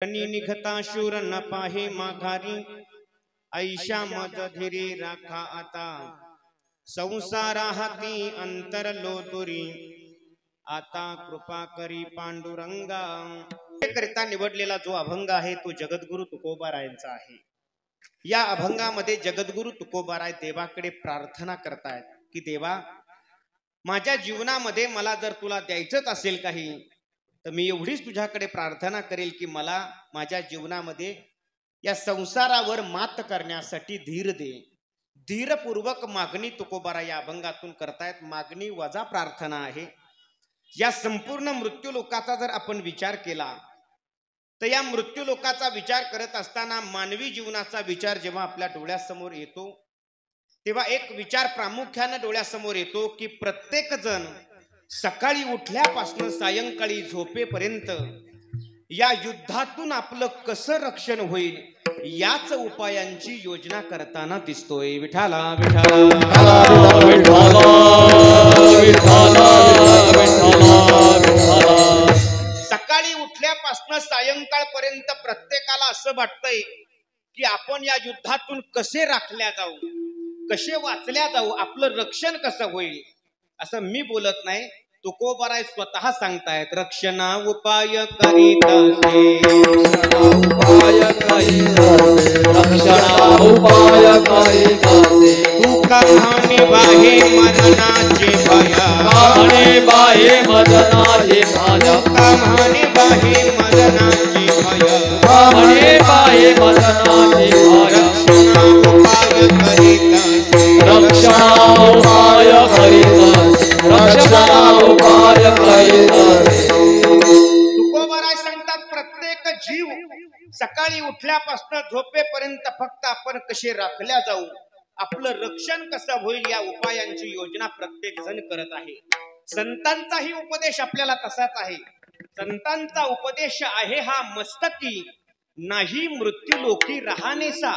निघता शूर न पाहे माघारी ऐशा मज धीरे राखा आता संसारा हाती अंतर लोतुरी आता कृपा करी पांडुरंगा। करिता निवडलेला जो अभंग आहे तो जगद्गुरु तुकोबारायांचा आहे। या अभंगामध्ये जगद्गुरु तुकोबाराय देवाकडे प्रार्थना करतायत की देवा माझ्या जीवनामध्ये मला जर तुला द्यायचंच असेल काही तर मी एवढीच तुझ्याकडे प्रार्थना करेल की मला माझ्या जीवनामध्ये या संसारावर मात करण्यासाठी धीर दे। धीरपूर्वक मागणी तुकोबाराय या अभंगातून करतायत। मागणी वजा प्रार्थना आहे। या संपूर्ण मृत्यू लोकाचा जर आपण विचार केला तर या मृत्यू लोकाचा विचार करत असताना मानवी जीवनाचा विचार जेव्हा आपल्या डोळ्यासमोर येतो तेव्हा एक विचार प्रामुख्याने डोळ्यासमोर येतो की प्रत्येक जण सकाळी उठल्यापासून सायंकाळी झोपेपर्यंत या युद्धातून आपलं कसं रक्षण होईल याच उपायांची योजना करताना दिसतोय। विठाला विठाला सकाळी उठल्यापासून सायंकाळपर्यंत प्रत्येकाला असं वाटतंय की आपण या युद्धातून कसे राखल्या जाऊ, कसे वाचल्या जाऊ, आपलं रक्षण कसं होईल। असं मी बोलत नाही, तुकोबाराय स्वतः सांगतायत रक्षणा उपाय करीतासे तुका हानी बाहे मरणाचे भय बाहे मरणाचे भय हानी बाहे मरणाचे भय बाहे मरणाचे भय रक्षणा उपाय करीतासे तुकोबाराय सांगतात प्रत्येक जीव सकाळी उठल्यापासून झोपेपर्यंत फक्त आपण कसे राखल्या जाऊ, आपलं रक्षण कसं होईल या उपायांची योजना प्रत्येक जण करत आहे। संतांचाही उपदेश आपल्याला तसाच आहे। संतांचा उपदेश आहे हा मस्तकी नाही मृत्यू लोकी राहणेसा।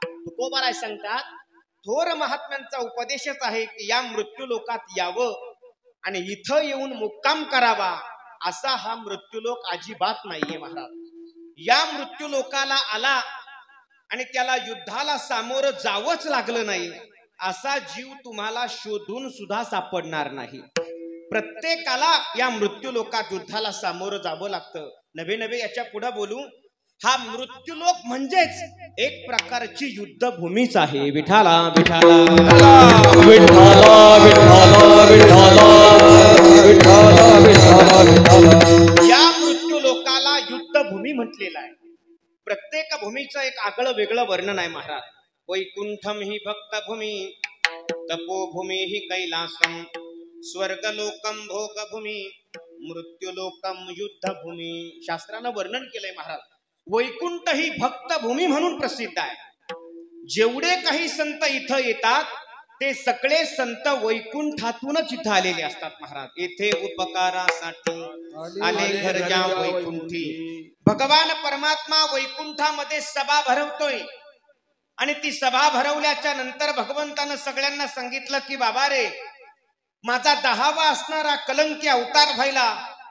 तुकोबाराय सांगतात थोर महात्म्यांचा उपदेशच आहे की या मृत्यू लोकात यावं आणि इथं येऊन मुक्काम करावा असा हा मृत्यूलोक अजिबात नाहीये महाराज। या मृत्यू लोकाला आला आणि त्याला युद्धाला सामोरं जावंच लागलं नाही असा जीव तुम्हाला शोधून सुद्धा सापडणार नाही। प्रत्येकाला या मृत्यू लोकात युद्धाला सामोरं जावं लागतं। नवे नवे याच्या पुढे बोलू, हा मृत्यूलोक म्हणजेच एक प्रकारची युद्धभूमीच आहे। विठाला विठाला विठाला विठाला विठाला या मृत्यू लोकाला युद्धभूमी म्हटलेलं आहे। प्रत्येक भूमीचं एक आगळं वेगळं वर्णन आहे महाराज। वैकुंठम ही भक्तभूमी तपोभूमी ही कैलासम स्वर्गलोकम भोगभूमी मृत्यूलोकम युद्धभूमी शास्त्रानं वर्णन केलंय महाराज। वैकुंठ ही भक्तभूमी म्हणून प्रसिद्ध आहे। जेवढे काही संत इथं येतात ते सगळे संत वैकुंठातूनच इथं आलेले असतात महाराज। येथे उपकारासाठी आले घरच्या वैकुंठी। भगवान परमात्मा वैकुंठामध्ये सभा भरवतोय आणि ती सभा भरवल्याच्या नंतर भगवंतानं सगळ्यांना सांगितलं की बाबा रे माझा 10वा असणारा कलंकी अवतार व्हायला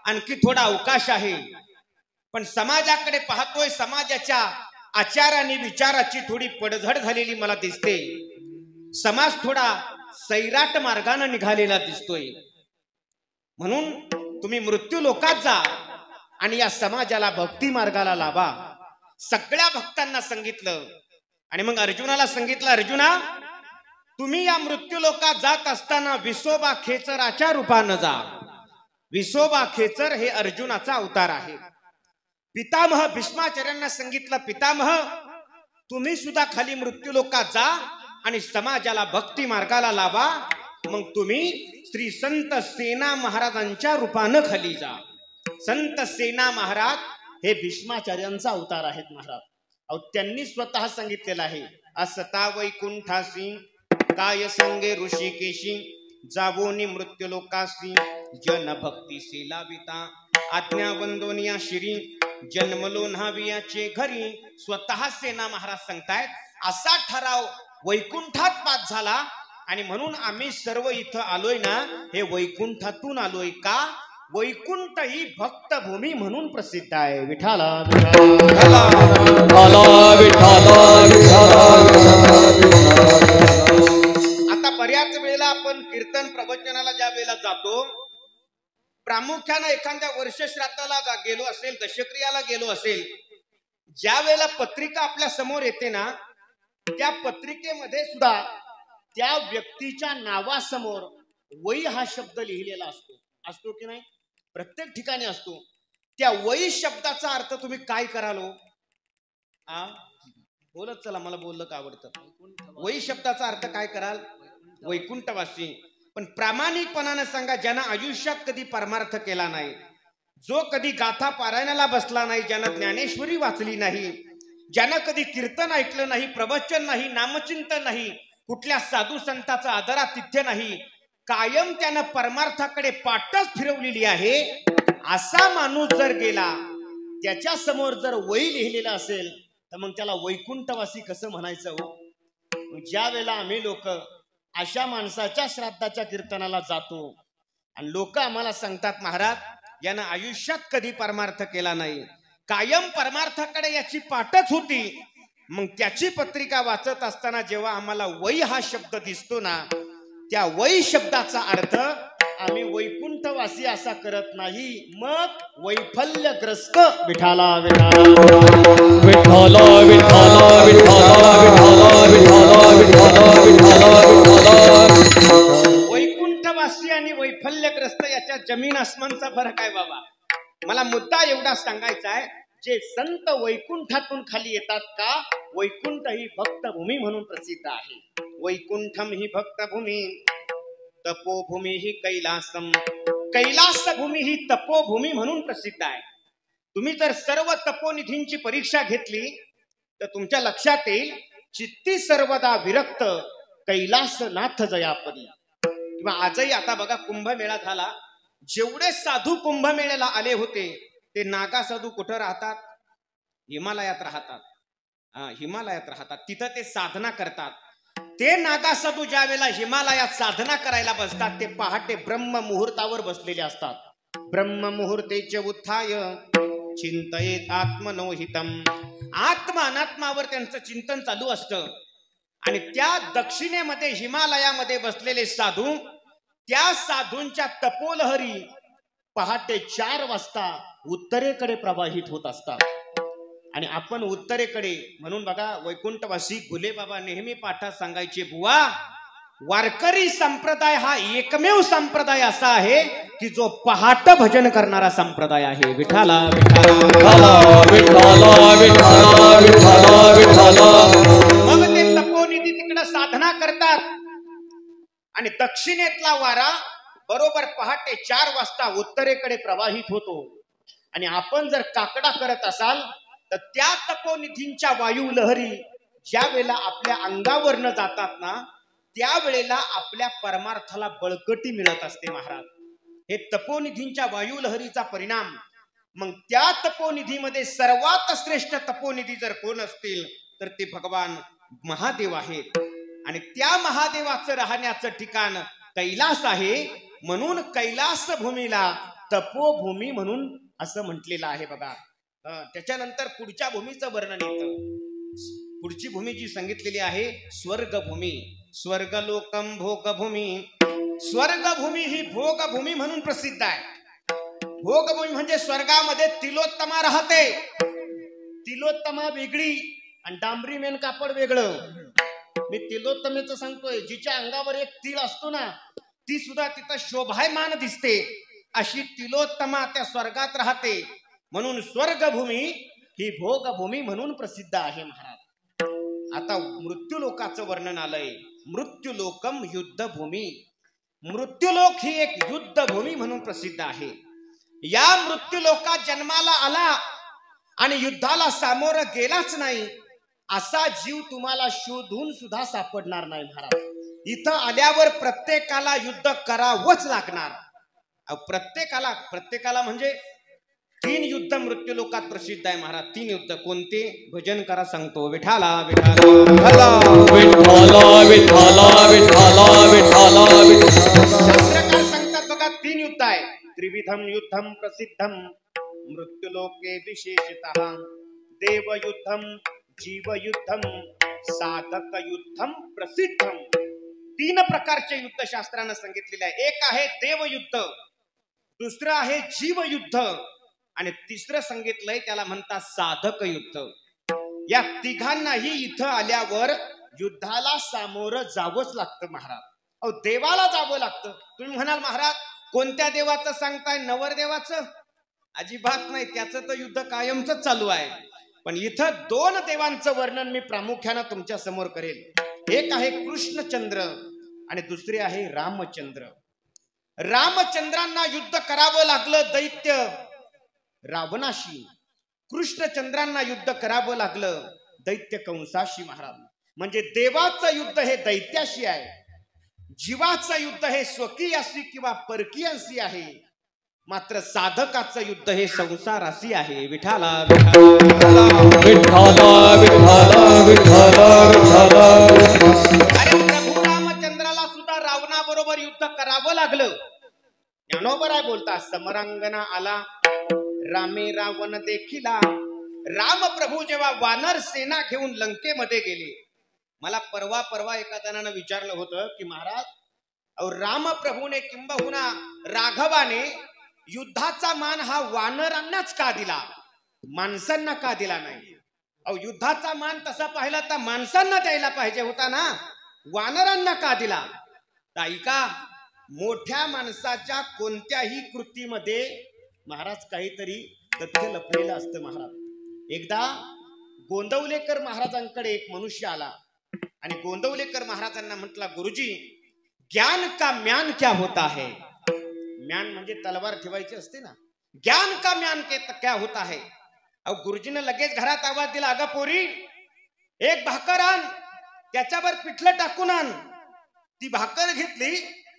आणखी थोडा अवकाश आहे, पण समाजाकडे पाहतोय समाजाच्या आचाराने विचाराची थोडी पडझड झालेली मला दिसते। समाज थोडा सैराट मार्गाने निघालेला दिसतोय, म्हणून तुम्ही मृत्यू लोकात जा आणि या समाजाला भक्ती मार्गाला लावा। सगळ्या भक्तांना सांगितलं आणि मग अर्जुनाला सांगितलं अर्जुना तुम्ही या मृत्यू लोकात जात असताना विसोबा खेचराच्या रूपानं जा। विसोबा खेचर हे अर्जुनाचा अवतार आहे। पितामह भीष्माचार्यांना सांगितलं पितामह तुम्ही सुद्धा खाली मृत्यू लोकात जा आणि समाजाला भक्ती मार्गाला लावा, मग तुम्ही श्री संत सेना महाराजांच्या रूपानं खाली जा। संत सेना महाराज हे भीष्माचार्यांचा अवतार आहेत महाराज। अहो त्यांनी स्वतः सांगितलेलं आहे असता वैकुंठासी काय संगे ऋषिकेशी जावोनी मृत्यू लोकासी जन भक्ती सेलाविता आज्ञा वंदोनिया शिरी जन्मलो न्हावियाचे घरी। स्वतः सेना महाराज सांगतायत असा ठराव वैकुंठात पास झाला आणि म्हणून आम्ही सर्व इथं आलोय ना हे वैकुंठातून आलोय का वैकुंठ ही भक्तभूमी म्हणून प्रसिद्ध आहे. विठाला आता बऱ्याच वेळेला आपण कीर्तन प्रवचनाला ज्या वेळेला जातो, प्रामुख्याने एखाद्या वर्षश्राद्धाला गेलो असेल, दशक्रियाला गेलो असेल, ज्या वेळेला पत्रिका आपल्या समोर येते ना, त्या पत्रिकेमध्ये सुद्धा त्या व्यक्तीच्या नावासमोर वै हा शब्द लिहिलेला असतो की नाही? प्रत्येक ठिकाणी असतो. त्या वै शब्दाचा अर्थ तुम्ही काय कराल हो? बोलत चला, मला बोललं का आवडतं. वै शब्दाचा अर्थ काय कराल? वैकुंठवासी. पण प्रामाणिकपणाने सांगा, ज्यानं आयुष्यात कधी परमार्थ केला नाही, जो कधी गाथा पारायणाला बसला नाही, ज्यानं ज्ञानेश्वरी वाचली नाही, ज्यानं कधी कीर्तन ऐकलं नाही, प्रवचन नाही, नामचिंतन नाही, कुठल्या साधू संताचा आदरातिथ्य नाही, कायम त्यानं परमार्थाकडे पाठच फिरवलेली आहे, असा माणूस जर गेला, त्याच्या समोर जर वै लिहिलेला असेल, तर मग त्याला वैकुंठवासी कसं म्हणायचं हो? ज्या वेळेला आम्ही लोक अशा माणसाच्या श्राद्धाच्या कीर्तनाला जातो आणि लोक आम्हाला सांगतात, महाराज यानं आयुष्यात कधी परमार्थ केला नाही, कायम परमार्थाकडे याची पाठच होती, मग त्याची पत्रिका वाचत असताना जेव्हा आम्हाला वै हा शब्द दिसतो ना, त्या वै शब्दाचा अर्थ आम्ही वैकुंठवासी असा करत नाही, मग वैफल्यग्रस्त. विठाला विठाला विठाला विठाला विठाला विठाला. वैकुंठवासी आणि वैफल्यग्रस्त याच्यात जमीन आसमानचा फरक आहे बाबा. मला मुद्दा एवढा सांगायचा आहे, जे संत वैकुंठातून खाली येतात का, वैकुंठ ही भक्तभूमी म्हणून प्रसिद्ध आहे. वैकुंठम ही भक्तभूमी, तपोभूमी ही कैलासम. कैलास भूमी ही तपोभूमी म्हणून प्रसिद्ध आहे. तुम्ही जर सर्व तपोनिधींची परीक्षा घेतली तर तुमच्या लक्षात येईल, चित्ती सर्वदा विरक्त कैलासनाथ जयापदी. किंवा आजही आता बघा, कुंभमेळा झाला, जेवढे साधू कुंभमेळ्याला आले होते ते नागा साधू कुठं राहतात? हिमालयात राहतात. हिमालयात राहतात, तिथं ते साधना करतात. ते नागा साधू ज्या वेळेला हिमालयात साधना करायला बसतात, ते पहाटे ब्रह्म मुहूर्तावर बसलेले असतात. ब्रह्म मुहूर्तेचे उत्थाय चिंतयेत आत्मनोहितम. आत्मा अनात्मावर त्यांचं चिंतन चालू असतं. आणि त्या दक्षिणेमध्ये हिमालयामध्ये बसलेले साधू, त्या साधूंच्या तपोलहरी पहाटे 4 वाजता उत्तरेकडे प्रवाहित होत असतात. आणि आपण उत्तरेकडे, म्हणून बघा वैकुंठवासी गुले बाबा नेहमी पाठात सांगायचे, बुवा वारकरी संप्रदाय हा एकमेव संप्रदाय असा आहे की जो पहाट भजन करणारा संप्रदाय आहे. विठाला विठाला विठाला विठाला विठाला विठाला. मग ते तपोनिधी तिकडे साधना करतात आणि दक्षिणेतला वारा बरोबर पहाटे 4 वाजता उत्तरेकडे प्रवाहित होतो. आणि आपण जर काकडा करत असाल तर त्या तपोनिधींच्या वायू लहरी ज्या वेळेला आपल्या अंगावरनं जातात ना, त्यावेळेला आपल्या परमार्थाला बळकटी मिळत असते महाराज. हे तपोनिधींच्या वायू लहरीचा परिणाम. मग त्या तपोनिधीमध्ये सर्वात श्रेष्ठ तपोनिधी जर कोण असतील तर ते भगवान महादेव आहेत. आणि त्या महादेवाचं राहण्याचं ठिकाण कैलास आहे. म्हणून कैलास भूमीला तपोभूमी म्हणून असं म्हटलेलं आहे बघा. त्याच्यानंतर पुढच्या भूमीचं वर्णन येतं. पुढची भूमी जी सांगितलेली आहे स्वर्गभूमी. स्वर्गलोकम भोगभूमी. स्वर्गभूमी ही भोगभूमी म्हणून प्रसिद्ध आहे. भोगभूमी म्हणजे स्वर्गामध्ये तिलोत्तमा राहते. तिलोत्तमा वेगळी आणि डांबरी मेन कापड वेगळं. मी तिलोत्तमेचं सांगतोय, जिच्या अंगावर एक तिळ असतो ना, ती सुद्धा तिथं शोभायमान दिसते. अशी तिलोत्तमा त्या स्वर्गात राहते. म्हणून स्वर्गभूमी ही भोगभूमी म्हणून प्रसिद्ध आहे महाराज. आता मृत्यूलोकाचं वर्णन आलंय. मृत्यूलोकम युद्धभूमी. मृत्यूलोक ही एक युद्धभूमी म्हणून प्रसिद्ध आहे. या मृत्यूलोकात जन्माला आला आणि युद्धाला सामोरं गेलाच नाही, असा जीव तुम्हाला शोधून सुद्धा सापडणार नाही महाराज. इथं आल्यावर प्रत्येकाला युद्ध करावंच लागणार. प्रत्येकाला म्हणजे 3 युद्ध मृत्यूलोकात प्रसिद्ध आहे महाराज. 3 युद्ध कोणते? भजन करा सांगतो. विठाला विठाला विठाला विठाला विठाला विठाला. शास्त्रकार सांगतात बघा 3 युद्ध आहे. त्रिविधम युद्धम प्रसिद्धम मृत्युलोके विशेषतः देवयुद्धम जीवयुद्धम साधक युद्धम प्रसिद्धम. 3 प्रकारचे युद्ध शास्त्रानं सांगितलेले आहे. एक आहे देवयुद्ध, दुसरं आहे जीवयुद्ध आणि तिसरं सांगितलंय त्याला म्हणतात साधक युद्ध. या तिघांनाही इथं आल्यावर युद्धाला सामोरं जावंच लागतं महाराज. अहो देवाला जावं लागतं. तुम्ही म्हणाल महाराज कोणत्या देवाचं सांगताय? नवरदेवाचं? अजिबात नाही, त्याचं तर युद्ध कायमच चालू आहे. पण इथं 2 देवांचं वर्णन मी प्रामुख्यानं तुमच्या समोर करेल. एक आहे कृष्णचंद्र आणि दुसरे आहे रामचंद्र. रामचंद्रांना युद्ध करावं लागलं दैत्य रावणाशी. कृष्णचंद्रांना युद्ध करावं लागलं दैत्य कंसाशी महाराज. म्हणजे देवाचं युद्ध हे दैत्याशी आहे, जीवाचं युद्ध हे स्वकीयाशी किंवा परकीयांशी आहे, मात्र साधकाचं युद्ध हे संसाराशी आहे. विठाला विठाला विठाला विठाला विठाला. अरे प्रभू रामचंद्राला सुद्धा रावणाबरोबर युद्ध करावं लागलं. ज्ञानोबा राय बोलतात समरांगणा आला रामे रावण देखिला. राम प्रभू जेव्हा वानर सेना घेऊन लंकेमध्ये गेले, मला परवा एका जणांना विचारलं होतं की महाराज अहो राम प्रभूने किंबहुना राघवाने युद्धाचा मान हा वानरांनाच का दिला, माणसांना का दिला नाही? अहो युद्धाचा मान तसा पाहिला तर माणसांना द्यायला पाहिजे होता ना, वानरांना का दिला? ऐका, मोठ्या माणसाच्या कोणत्याही कृतीमध्ये महाराज काहीतरी तथ्य लपलेलं असतं महाराज. एकदा गोंदवलेकर महाराजांकडे एक मनुष्य आला आणि गोंदवलेकर महाराजांना म्हटला गुरुजी ज्ञान का म्यान क्या होता है? म्यान म्हणजे तलवार ठेवायची असते ना. ज्ञान का म्यान क्या होता है? अहो गुरुजीने लगेच घरात आवाज दिला, अगं पोरी एक भाकर आण, त्याच्यावर पिठलं टाकून आण. ती भाकर घेतली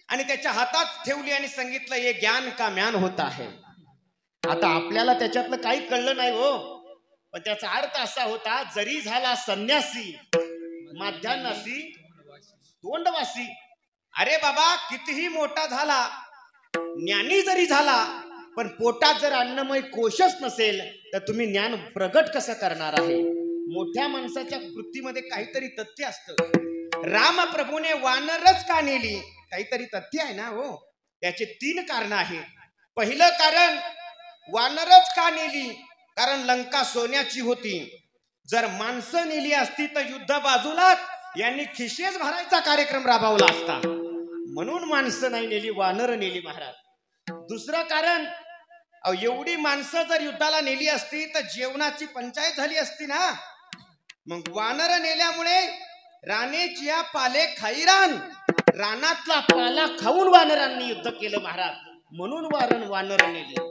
आणि त्याच्या हातात ठेवली आणि सांगितलं हे ज्ञान का म्यान होता है. आता आपल्याला त्याच्यातलं काही कळलं नाही हो, पण त्याचा अर्थ असा होता जरी झाला संन्यासी माध्यान्हासी तोंडवासी. अरे बाबा कितीही मोठा झाला, ज्ञानी जरी झाला, पण पोटात जर अन्नमय कोशच नसेल तर तुम्ही ज्ञान प्रगट कसं करणार आहे? मोठ्या माणसाच्या कृतीमध्ये काहीतरी तथ्य असतं. राम प्रभूने वानरच का नेली? काहीतरी तथ्य आहे ना हो. त्याचे 3 कारण आहेत. पहिलं कारण वानरच का नेली? कारण लंका सोन्याची होती. जर माणसं नेली असती तर युद्ध बाजूला यांनी खिशेच भरायचा कार्यक्रम राबवला असता, म्हणून माणसं नाही नेली, वानर नेली महाराज. दुसरं कारण एवढी माणसं जर युद्धाला नेली असती तर जेवणाची पंचायत झाली असती ना. मग वानर नेल्यामुळे रानेचिया पाले खाईरान, रानातला पाला खाऊन वानरांनी युद्ध केलं महाराज, म्हणून वानर नेली.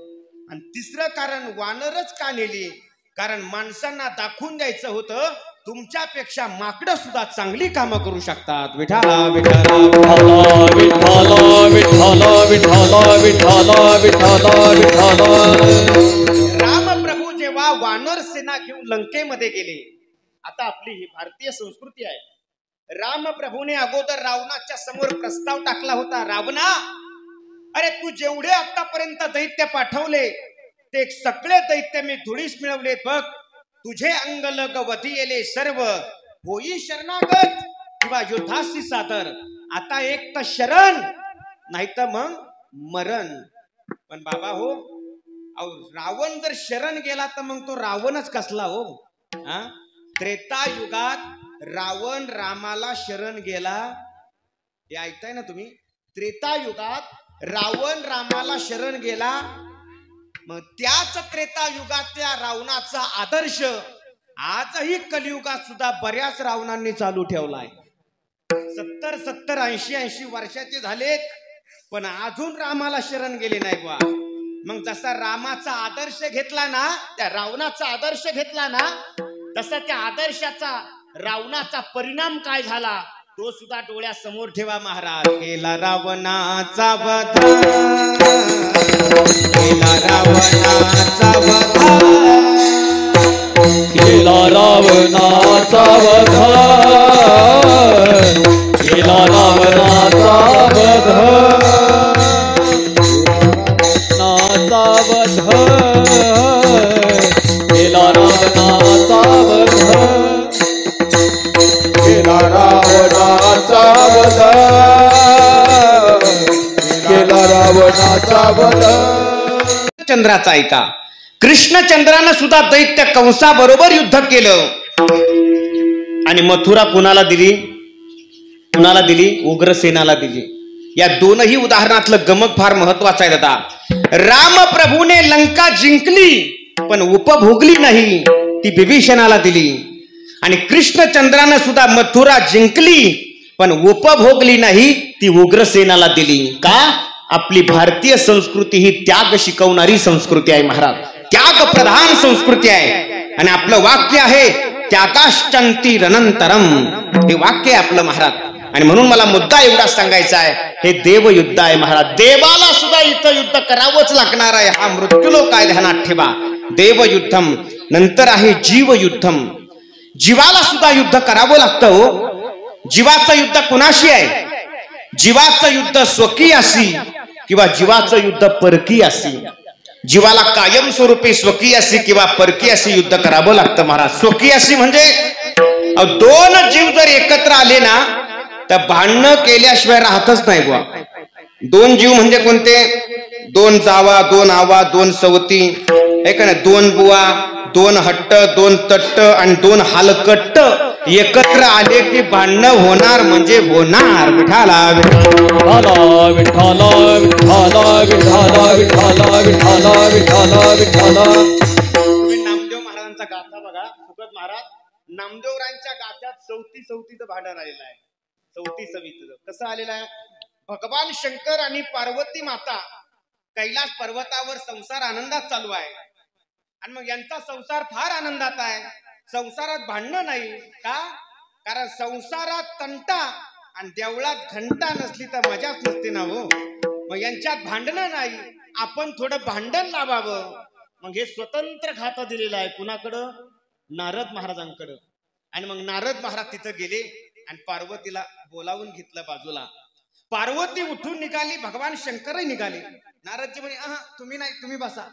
आणि तिसरं कारण वानरच का नेली? कारण माणसांना दाखवून द्यायचं होतं तुमच्यापेक्षा माकडं सुद्धा चांगली कामं करू शकतात. विठाला विठाला विठाला विठाला विठाला विठाला विठाला विठाला. राम प्रभू जेव्हा वानर सेना घेऊन लंकेमध्ये गेले, आता आपली ही भारतीय संस्कृती आहे. राम प्रभूने अगोदर रावणाच्या समोर प्रस्ताव टाकला होता, रावणा अरे तू जेवढे आतापर्यंत दैत्य पाठवले ते सगळे दैत्य मी धुळीस मिळवले बघ. तुझे अंगलग वधियेले सर्व होई शरणागत किंवा युद्धासी सादर. आता एक तर शरण नाही तर मग मरण. पण बाबा हो, रावण जर शरण गेला तर मग तो रावणच कसला हो? त्रेतायुगात रावण रामाला शरण गेला, हे ऐकताय ना तुम्ही? त्रेतायुगात रावण रामाला शरण गेला. मग त्याच त्रेतायुगातल्या रावणाचा आदर्श आजही कलियुगात सुद्धा बऱ्याच रावणांनी चालू ठेवलाय. 70 80 वर्षाचे झालेत पण अजून रामाला शरण गेले नाही बा. मग जसा रामाचा आदर्श घेतला ना, त्या रावणाचा आदर्श घेतला ना, तसा त्या आदर्शाचा रावणाचा परिणाम काय झाला तो सुद्धा डोळ्यासमोर ठेवा महाराज. केला रावणाचा वध, केला रावणाचा वध, केला रावणाचा वध, केला रावणाचा वध. रावण चंद्राचा ऐका. कृष्णचंद्रानं सुद्धा दैत्य कंसाबरोबर युद्ध केलं आणि मथुरा कुणाला दिली? कुणाला दिली? उग्रसेनाला दिली. या दोनही उदाहरणातलं गमक फार महत्वाचं आहे दादा. रामप्रभूने लंका जिंकली पण उपभोगली नाही, ती विभीषणाला दिली. आणि कृष्णचंद्रानं सुद्धा मथुरा जिंकली पण उपभोगली नाही, ती उग्रसेनाला दिली. का? आपली भारतीय संस्कृती ही त्याग शिकवणारी संस्कृती आहे महाराज. त्याग प्रधान संस्कृती आहे. आणि आपलं वाक्य आहे त्यागाश्चंती रनंतरम, हे वाक्य आहे आपलं महाराज. आणि म्हणून मला मुद्दा एवढा सांगायचा आहे, हे देवयुद्ध आहे महाराज. देवाला सुद्धा इथं युद्ध करावंच लागणार आहे. हा मृत्यूलोक आहे, ध्यानात ठेवा. देवयुद्धम, नंतर आहे जीवयुद्धम. जीवाला सुद्धा युद्ध करावं लागतं हो. जीवाचं युद्ध कुणाशी आहे? जीवाचं युद्ध स्वकीयाशी किंवा जीवाचं युद्ध परकीयाशी. जीवाला कायमस्वरूपी स्वकीयाशी किंवा परकीयाशी युद्ध करावं लागतं महाराज. स्वकीयाशी म्हणजे दोन जीव जर एकत्र आले ना तर भांडणं केल्याशिवाय राहतच नाही बुवा. दोन जीव म्हणजे कोणते? दोन जावा, दोन आवा, दोन सवती, आहे का नाही? दोन बुवा, दोन हट्ट, दोन तट्ट आणि दोन हालकट्ट एकत्र आले की भांडणं होणार म्हणजे होणार. विठाला विठाला विठाला विठाला विठाला विठाला विठाला विठाला विठाला. तुम्ही नामदेव महाराजांचा गाथा बघा. सुगत महाराज नामदेवरायांच्या गाथ्यात सवतीचं भांडण आलेलं आहे. सवीचं कसं आलेलं आहे? भगवान शंकर आणि पार्वती माता कैलास पर्वतावर संसार आनंदात चालू आहे. आणि मग यांचा संसार फार आनंदात आहे. संसारात भांडणं नाही. का? कारण संसारात तंटा आणि देवळात घंटा नसली तर मजाच नसते ना हो. मग यांच्यात भांडणं नाही, आपण थोडं भांडण लावावं. मग हे स्वतंत्र खातं दिलेलं आहे. कुणाकडं? नारद महाराजांकडं. आणि मग नारद महाराज तिथं गेले आणि पार्वतीला बोलावून घेतलं बाजूला. पार्वती उठून निघाली, भगवान शंकरही निघाले. नारदजी म्हणे तुम्ही नाही, तुम्ही बसा.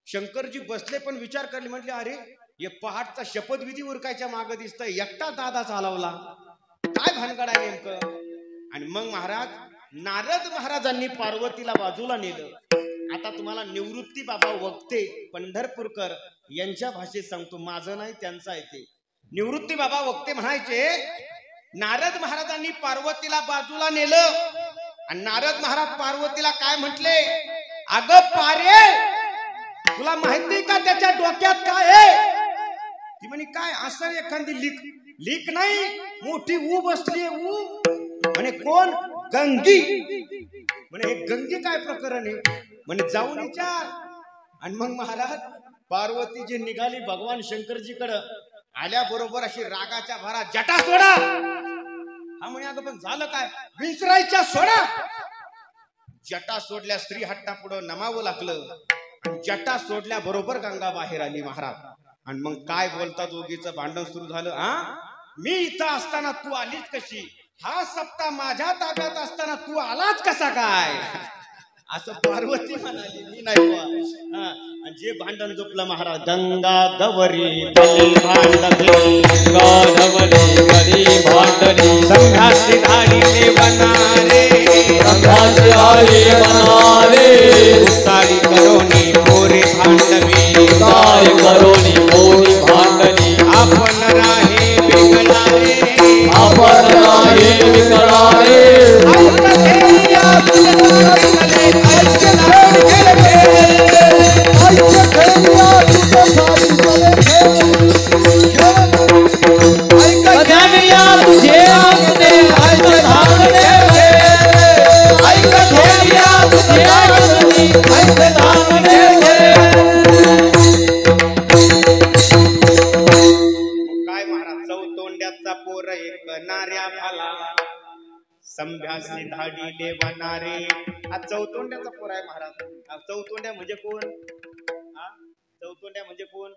शंकरजी बसले पण विचार करले, म्हटले अरे हे पहाटचा शपथविधी उरकायच्या मागे दिसतंय, एकटा दादा चालवला, काय भानगड आहे नेमकं? आणि मग महाराज नारद महाराजांनी पार्वतीला बाजूला नेलं. आता तुम्हाला निवृत्ती बाबा वक्ते पंढरपूरकर यांच्या भाषेत सांगतो, माझं नाही त्यांचं आहे ते. निवृत्ती बाबा वक्ते म्हणायचे, नारद महाराजांनी पार्वतीला बाजूला नेलं आणि नारद महाराज पार्वतीला काय म्हटले? अगं पारे, तुला माहिती का त्याच्या डोक्यात काय आहे? ती म्हणे काय? असं एखादी लीक नाही, मोठी ऊ बसली. ऊ म्हणे कोण? गंगी. म्हणे हे गंगी काय प्रकरण आहे? म्हणे जाऊन विचार. आणि मग महाराज पार्वती जी निघाली भगवान शंकरजीकडं, आल्याबरोबर अशी रागाच्या भरात जटा सोडा. हा म्हणे अगं पण झालं काय? विचारायच्या सोडा. जटा सोडल्या, स्त्री हट्टा पुढं नमावं लागलं. जटा सोडल्या बरोबर गंगा बाहेर आली महाराज. आणि मग काय बोलतात, दोघीचं भांडण सुरू झालं. मी इथं असताना तू आलीच कशी? हा सप्ताह माझ्या ताब्यात असताना तू आलाच कसा काय? असं पार्वती म्हणाली. मी नाही बुवा. जे भांडण झोपलं महाराज, गंगा गवरी भांडणी, संघासी धाडीने बनारे, साडी करोनी मोरे भांडवी, करोनी मोरी भांडणी. आपण राहे विकलारे, आपण राहे विकलारे. संभ्यासी धाडीले वनारे. हा चौतोंड्याचा पोर आहे महाराज. चौतोंड्या म्हणजे कोण? चौतोंड्या म्हणजे कोण?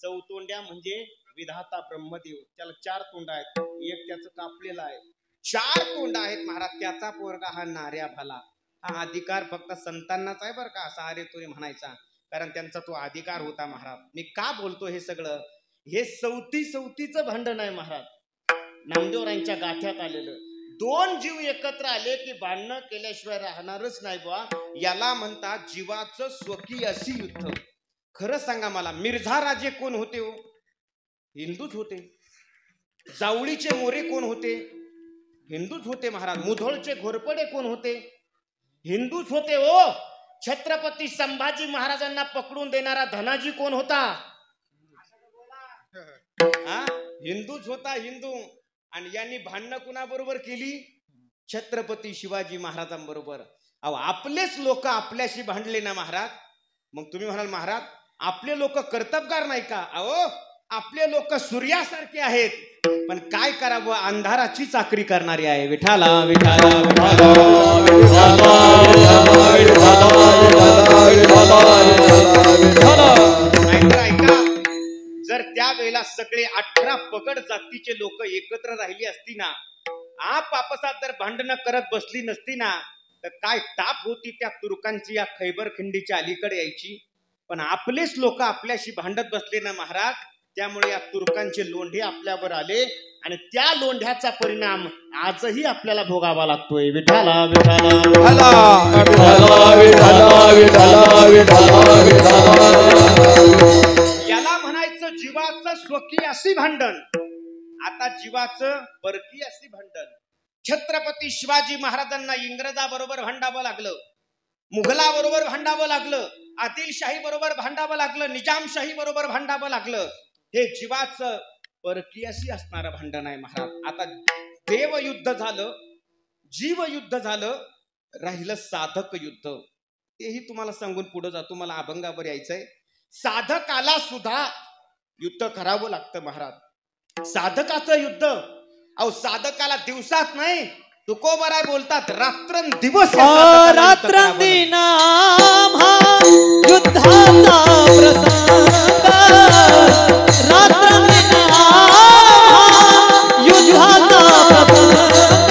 चौतोंड्या म्हणजे विधाता ब्रह्मदेव. त्याला 4 तोंड आहेत, एक त्याचं कापलेलं आहे. 4 तोंड आहेत महाराज. त्याचा पोरगा हा नार्या भाला. हा अधिकार फक्त संतांनाच आहे बरं का, असा अरे तुरी म्हणायचा, कारण त्यांचा तो अधिकार होता महाराज. मी का बोलतो हे सगळं? हे सवतीचं भांडण आहे महाराज. नामदेवरायांच्या गाथ्यात आलेलं. दोन जीव एकत्र आले की भांडणं केल्याशिवाय राहणारच नाही बा. याला म्हणतात जीवाचं स्वकीय अशी युद्ध. खरं सांगा मला, मिर्झा राजे कोण होते हो? हिंदूच होते. जावळीचे मोरे कोण होते? हिंदूच होते महाराज. मुधोळचे घोरपडे कोण होते? हिंदूच होते हो. छत्रपती संभाजी महाराजांना पकडून देणारा धनाजी कोण होता? हिंदूच होता, हिंदू. आणि यांनी भांडणं कुणाबरोबर केली? छत्रपती शिवाजी महाराजांबरोबर. अहो, आपलेच लोक आपल्याशी भांडले ना महाराज. मग तुम्ही म्हणाल महाराज आपले लोक कर्तबगार नाही का? अहो, आपले लोक सूर्यासारखे आहेत, पण काय करावं, अंधाराची चाकरी करणारी आहे. विठाला विठाला नाहीतर ऐका, जर त्यावेळेला सगळे 18 पगड जातीचे लोक एकत्र राहिली असती ना, आपापसात जर भांडणं करत बसली नसती ना, तर काय ताप होती त्या तुर्कांची या खैबर खिंडीच्या अलीकडे यायची. पण आपलेच लोक आपल्याशी भांडत बसले ना महाराज, त्यामुळे या तुर्कांचे लोंढे आपल्यावर आले आणि त्या लोंढ्याचा परिणाम आजही आपल्याला भोगावा लागतोय. विठाला विठाला याला म्हणायचं जीवाचं स्वकीय अशी भांडण. आता जीवाचं परकीय अशी भांडण. छत्रपती शिवाजी महाराजांना इंग्रजाबरोबर भांडावं लागलं, मुघलाबरोबर भांडावं लागलं, आदिलशाही बरोबर भांडावं लागलं, निजामशाही बरोबर भांडावं लागलं. हे जीवाचं परकीयाशी असणारं भांडण आहे महाराज. आता देवयुद्ध झालं, जीवयुद्ध झालं, राहिलं साधक युद्ध. तेही तुम्हाला सांगून पुढे जातो, मला अभंगावर यायचंय. साधकाला सुद्धा युद्ध करावं लागतं महाराज. साधकाचं युद्ध, अहो साधकाला दिवसात नाही, तुकोबराय बोलतात रात्रंदिवस रात्रंदिना युद्धाचा प्रसंग, रात्रंदिना युद्धाचा प्रसंग,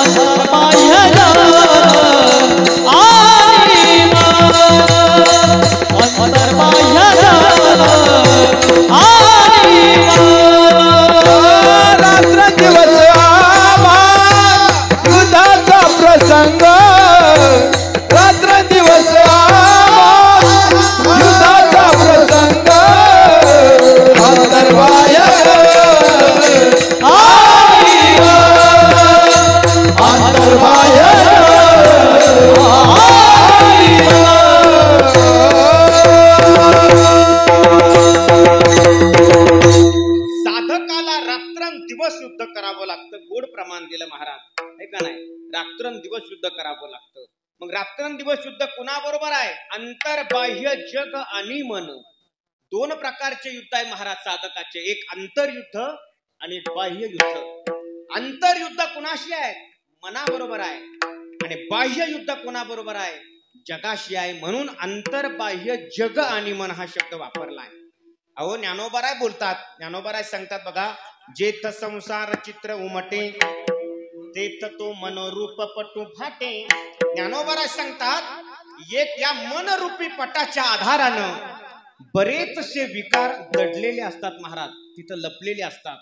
अंतर्बाह्य आणि अंतर्बाह्य रात्रंदिवस युद्धाचा प्रसंग, रात्रंदिवस युद्धाचा प्रसंग, अंतर्बाह्य अंतर्बाह्य साधकाला रात्रंदिवस युद्ध करावं लागतं. गोड प्रमाण दिलं महाराज, आहे का नाही? रात्रंदिवस युद्ध करावं लागतं. मग रात्रंदिवस युद्ध कुणाबरोबर आहे? अंतर्बाह्य जग आणि मन. दोन प्रकारचे युद्ध आहे महाराज साधकाचे. एक अंतर्युद्ध आणि एक बाह्य युद्ध. अंतर्युद्ध कुणाशी आहे? मनाबरोबर आहे. आणि बाह्य युद्ध कुणाबरोबर आहे? जगाशी आहे. म्हणून अंतर्बाह्य जग आणि मन हा शब्द वापरला आहे. अहो ज्ञानोबराय बोलतात, ज्ञानोबराय सांगतात बघा, जेथ संसार चित्र उमटे, तेथ तो मनरूप पटू फाटे. ज्ञानोबराय सांगतात एक या मनरूपी पटाच्या आधारानं बरेचसे विकार दडलेले असतात महाराज, तिथं लपलेले असतात.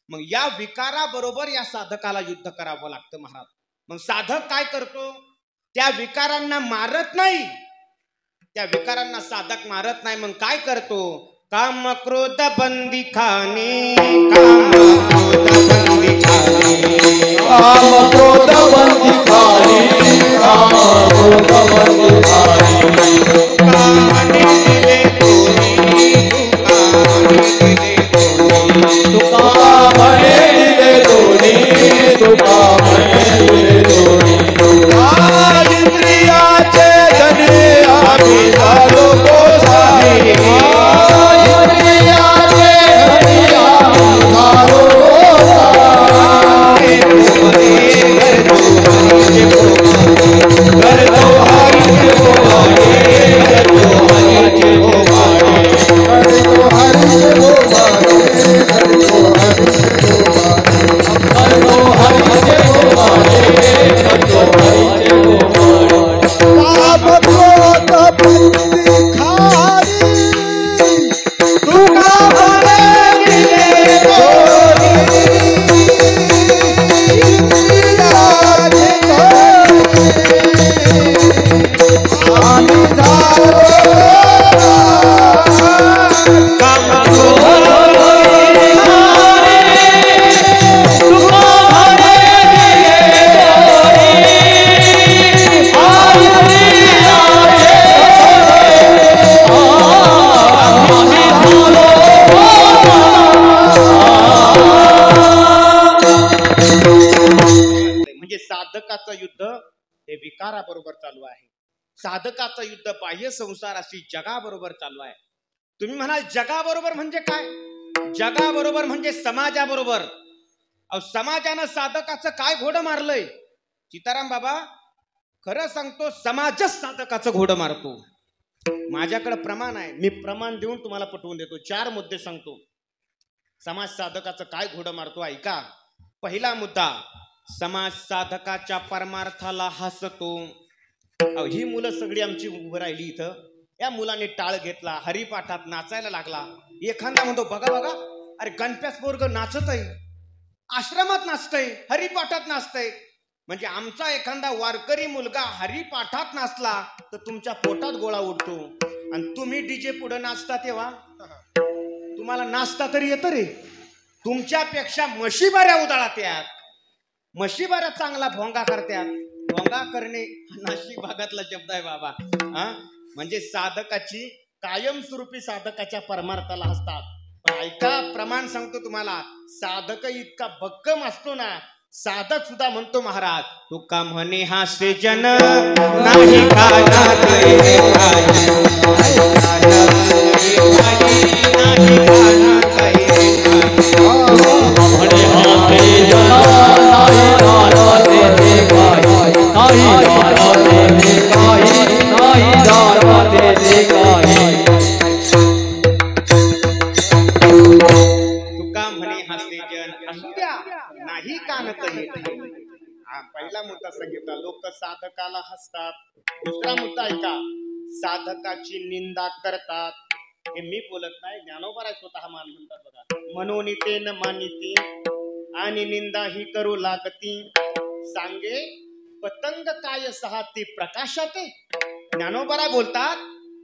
मग या विकाराबरोबर या साधकाला युद्ध करावं लागतं महाराज. मग साधक काय करतो? त्या विकारांना मारत नाही, त्या विकारांना साधक मारत नाही. मग काय करतो? काम क्रोध बंदी खाने, काम क्रोध बंदी खाने, काम क्रोध बंदी खाने, काम क्रोध बंदी खाने, कामने दिले दोन्ही, तुकामने दिले दोन्ही, तुकामने दिले दोन्ही, इंद्रियाचे धने आम्ही झालो गोसावी, कर दो संसाराबरोबर चालू आहे. साधकाचं युद्ध बाह्य संसाराशी जगाबरोबर चालू आहे. तुम्ही म्हणाल जगाबरोबर म्हणजे काय? जगाबरोबर म्हणजे समाजाबरोबर. अहो समाजानं साधकाचं काय घोडं मारलंय? सीताराम बाबा खरं सांगतो, समाजच साधकाचं घोडं मारतो. माझ्याकडे प्रमाण आहे, मी प्रमाण देऊन तुम्हाला पटवून देतो. 4 मुद्दे सांगतो. समाज साधकाचं काय घोडं मारतो ऐका. पहिला मुद्दा, समाज साधकाच्या परमार्थाला हसतो. ही मुलं सगळी आमची उभं राहिली इथं. या मुलाने टाळ घेतला, हरिपाठात नाचायला लागला. एखादा म्हणतो बघा बघा, अरे गणप्यास पोरग नाचत आहे, आश्रमात नाचतय, हरिपाठात नाचतय. म्हणजे आमचा एखादा वारकरी मुलगा हरिपाठात नाचला तर तुमच्या पोटात गोळा उडतो. आणि तुम्ही डीजे पुढे नाचता तेव्हा तुम्हाला नाचता तरी येतं रे. तुमच्यापेक्षा म्हशीबाऱ्या उदाळात यात, म्हशीबाऱ्या चांगला भोंगा करतात. भोंगा करणे नाशिक भागातला शब्द आहे बाबा. म्हणजे साधकाची कायमस्वरूपी साधकाच्या परमार्थाला हसतात. ऐका प्रमाण सांगतो तुम्हाला. साधक इतका भक्कम असतो ना, साधक सुद्धा म्हणतो महाराज, तुका म्हणे हासे जन नाही नाही कानत. पहिला मुद्दा सांगितला, लोक साधकाला हसतात. दुसरा मुद्दा ऐका, साधकाची निंदा करतात. हे मी बोलत नाही, ज्ञानोबा स्वतः मान म्हणतात बघा. मनोनीते न मानिती आणि निंदा ही करू लागती, सांगे पतंग काय सहाती प्रकाशाते. ज्ञानोबा बोलतात,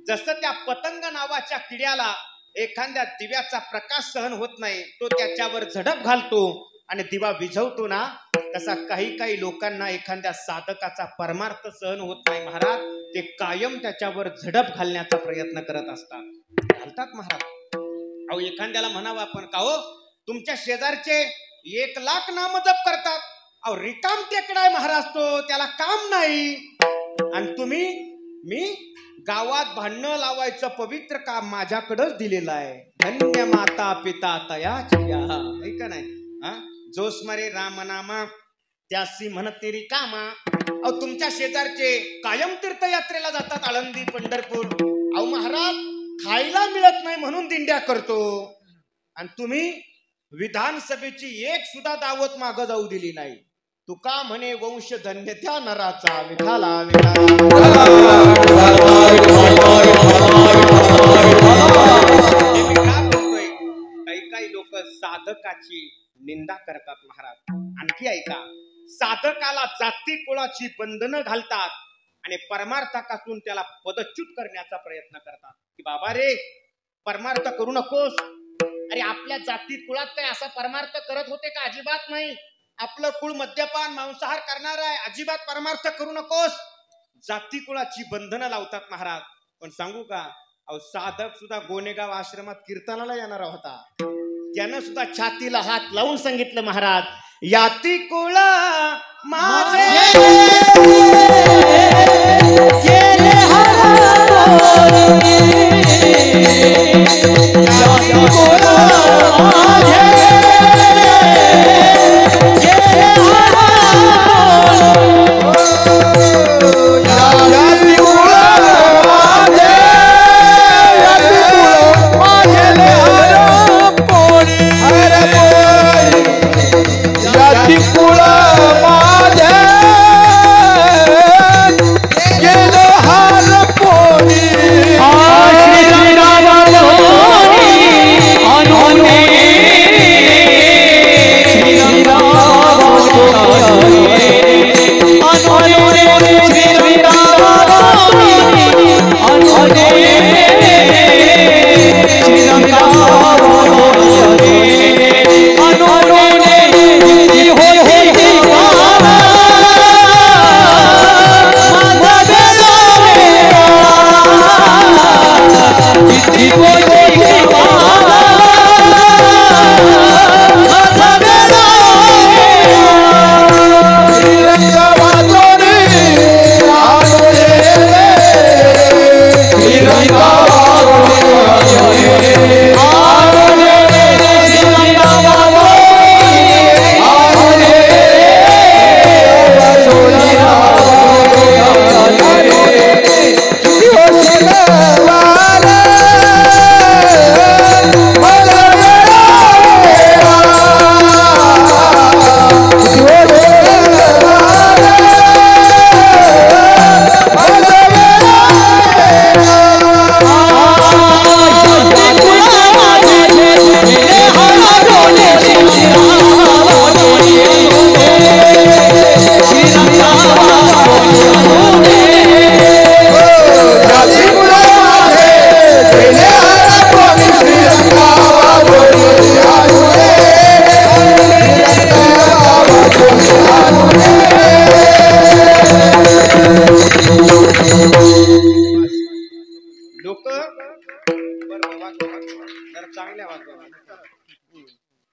जसं त्या पतंग नावाच्या किड्याला एखाद्या दिव्याचा प्रकाश सहन होत नाही, तो त्याच्यावर झडप घालतो आणि दिवा विझवतो ना, तसा काही काही लोकांना एखाद्या साधकाचा परमार्थ सहन होत नाही महाराज. ते कायम त्याच्यावर झडप घालण्याचा प्रयत्न करत असतात, घालतात महाराज. अहो एखाद्याला म्हणावं आपण, का हो तुमच्या शेजारचे 1 लाख नामजप करतात, अहो रिकाम टेकडा आहे महाराज तो, त्याला काम नाही. आणि तुम्ही, मी गावात भांडणं लावायचं पवित्र काम माझ्याकडेच दिलेलं आहे. धन्य माता पिता तयाची ऐका नाही. जो स्मरे राम नामा त्यासी म्हणते रिकामा. अहो तुमच्या शेजारचे कायम तीर्थयात्रेला जातात, आळंदी पंढरपूर. अहो महाराज खायला मिळत नाही म्हणून दिंड्या करतो, आणि तुम्ही विधानसभेची एक सुद्धा दावत मागं जाऊ दिली नाही. तुका म्हणे वंश धन्य त्या नराचा, विठाला काही काही लोक साधकाची निंदा करतात महाराज. आणखी ऐका, साधकाला जाती कुळाची बंधनं घालतात आणि परमार्थापासून त्याला पदच्युत करण्याचा प्रयत्न करतात. की बाबा रे परमार्थ करू नकोस. अरे आपल्या जाती कुळात काय असा परमार्थ करत होते का? अजिबात नाही. आपलं कुळ मद्यपान मांसाहार करणार आहे, अजिबात परमार्थ करू नकोस. जाती कुळाची बंधनं लावतात महाराज. पण सांगू का, अहो साधक सुद्धा गोनेगाव आश्रमात कीर्तनाला येणार होता, त्यानं सुद्धा छातीला हात लावून सांगितलं महाराज, याती कुळ माझे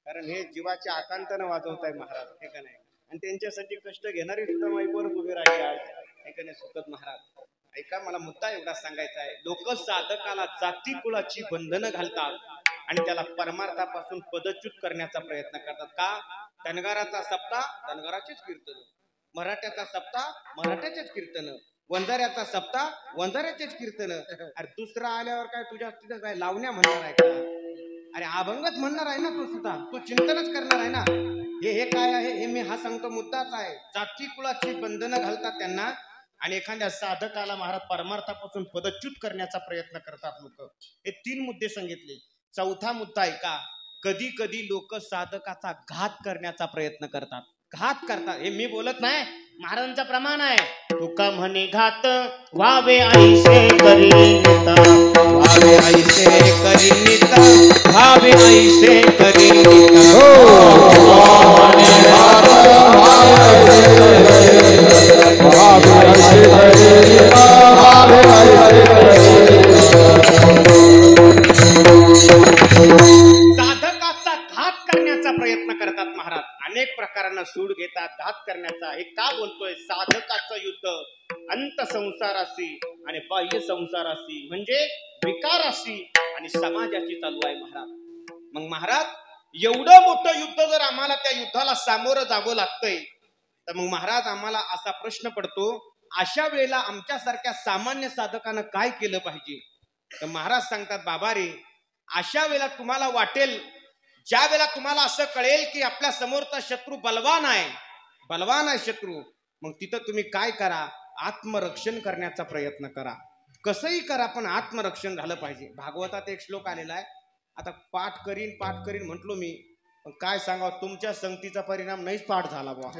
कारण हे जीवाच्या आकांतानं वाजवताय महाराज, हे का नाही? आणि त्यांच्यासाठी कष्ट घेणारे सुद्धा माईकवरच उभे राहिले आज, हे का नाही सुखद महाराज? ऐका, मला मुद्दा एवढा सांगायचा आहे. लोक साधकाला जाती कुळाची बंधनं घालतात आणि त्याला परमार्थापासून पदच्युत करण्याचा प्रयत्न करतात. का? धनगराचा सप्ताह धनगराचेच कीर्तन, मराठ्याचा सप्ताह मराठ्याचेच कीर्तन, वंजाऱ्याचा सप्ताह वंजाऱ्याचेच कीर्तन. अरे दुसरा आल्यावर काय तुझ्या तिथं काय लावण्या म्हणणार आहे का? अरे अभंगच म्हणणार आहे ना तू सुद्धा, तू चिंतनच करणार आहे ना. हे काय आहे? हे मी हा सांगतो मुद्दाच आहे. जाती कुळाची बंधनं घालतात त्यांना आणि एखाद्या साधकाला महाराज परमार्थापासून पदच्युत करण्याचा प्रयत्न करतात लोक. हे 3 मुद्दे सांगितले. चौथा मुद्दा आहे का, कधी कधी लोक साधकाचा घात करण्याचा प्रयत्न करतात. घात करतात हे मी बोलत नाही, महाराजांचा प्रमाण आहे. तुका म्हणे घात व्हावे ऐसे करीनिता, व्हावे ऐसे करीनिता, व्हावे ऐसे करीनिता. साधकाचा घात करण्याचा प्रयत्न करतात महाराज. अनेक प्रकारांना सूड घेतात घात करण्याचा. हे का बोलतोय? साधकाचं युद्ध अंत संसाराशी आणि बाह्य संसाराशी म्हणजे विकाराशी आणि समाजाशी चालू आहे महाराज. मग महाराज एवढं मोठं युद्ध जर आम्हाला त्या युद्धाला सामोरं जावं लागतंय तर मग महाराज आम्हाला असा प्रश्न पडतो, अशा वेळेला आमच्यासारख्या सामान्य साधकानं काय केलं पाहिजे? तर महाराज सांगतात, बाबा रे, अशा वेळेला तुम्हाला वाटेल, ज्या वेळेला तुम्हाला असं कळेल की आपल्या समोरचा शत्रू बलवान आहे शत्रू, मग तिथं तुम्ही काय करा? आत्मरक्षण करण्याचा प्रयत्न करा. कसंही करा पण आत्मरक्षण झालं पाहिजे. भागवतात एक श्लोक आलेला आहे. आता पाठ करीन म्हटलो मी, पण काय सांगावं, तुमच्या संगतीचा परिणाम नाहीच पाठ झाला बुवा,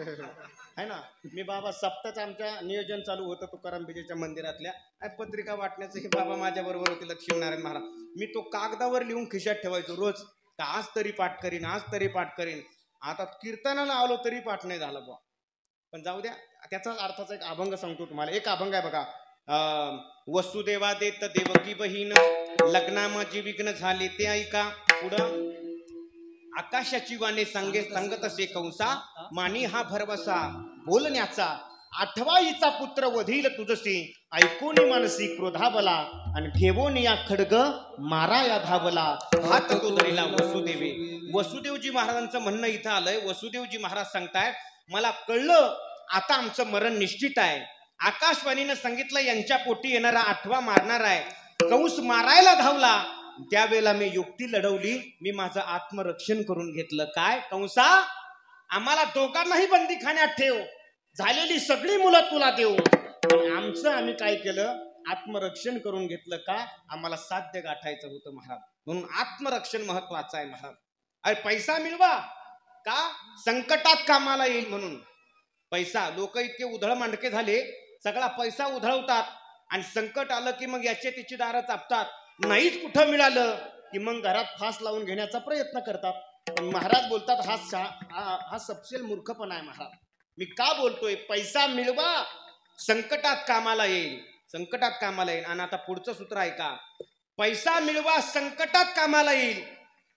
है ना. मी बाबा सप्ताच आमच्या नियोजन चालू होतं तुकाराम बीजेच्या मंदिरातल्या, पत्रिका वाटण्याचं. हे बाबा माझ्या बरोबर होते लक्ष्मीनारायण महाराज. मी तो कागदावर लिहून खिशात ठेवायचो रोज, आज तरी पाठ करीन. आता कीर्तनाला आलो तरी पाठ नाही झाला बुवा. पण जाऊ द्या, त्याचा अर्थाचा एक अभंग सांगतो तुम्हाला. एक अभंग आहे बघा. वसुदेवा देत देवकी बहीण, लग्नामाजी विघ्न झाले ते ऐका. पुढं आकाशाची वाणी सांगत असे कंसा, मानी हा भरवसा बोलण्याचा, आठवाईचा पुत्र वधील तुझसी, ऐकून मानसी क्रोधावला आणि घेवून या खडग माराया धावला, हात तो धरिला वसुदेवे. वसुदेवजी महाराजांचं म्हणणं इथं आलंय. वसुदेवजी महाराज सांगतायत, मला कळलं आता आमचं मरण निश्चित आहे. आकाशवाणीनं सांगितलं यांच्या पोटी येणारा 8वा मारणार आहे. कंस मारायला धावला, त्यावेळेला मी युक्ती लढवली, मी माझं आत्मरक्षण करून घेतलं. काय? कंसा, आम्हाला दोघांनाही बंदीखान्यात ठेव, झालेली सगळी मुलं तुला देऊ, पण आमचं आम्ही काय केलं? आत्मरक्षण करून घेतलं. का? आम्हाला साध्य गाठायचं होतं महाराज. म्हणून आत्मरक्षण महत्वाचं आहे महाराज. अरे पैसा मिळवा का? संकटात कामाला येईल म्हणून. पैसा, लोक इतके उधळ मांडके झाले, सगळा पैसा उधळवतात आणि संकट आलं की मग याचे तिची दारं चापतात. नाहीच कुठं मिळालं की मग घरात फास लावून घेण्याचा प्रयत्न करतात. पण महाराज बोलतात हा सबसेल मूर्खपणा आहे महाराज. मी का बोलतोय? पैसा मिळवा, संकटात कामाला येईल, संकटात कामाला येईल. आणि आता पुढचं सूत्र आहे का, पैसा मिळवा संकटात कामाला येईल.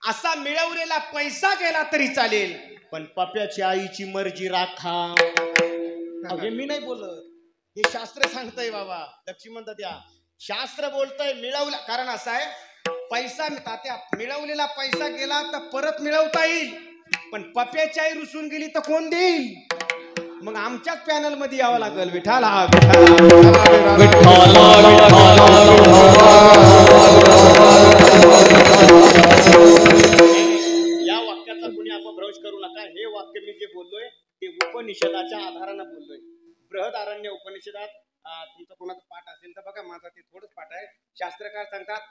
असा मिळवलेला पैसा गेला तरी चालेल, पण पप्याची आईची मर्जी राखा. हे मी नाही बोलत, हे शास्त्र सांगतंय बाबा. लक्ष्मी म्हणतात या शास्त्र बोलतंय मिळवला. कारण असं आहे, पैसा तात्या मिळवलेला पैसा गेला तर परत मिळवता येईल, पण पप्याची आई रुसून गेली तर कोण देईल? मग आमच्याच पॅनल मध्ये यावं लागेल. विठाला या वाक्याचा कुणी अपभ्रंश करू नका. हे वाक्य मी जे बोललोय ते उपनिषदाच्या आधारानं बोललोय. बृहदारण्य उपनिषदात तुमचा कोणाचा पाठ असेल तर बघा, माझा ते थोडंच पाठ आहे. शास्त्रकार सांगतात,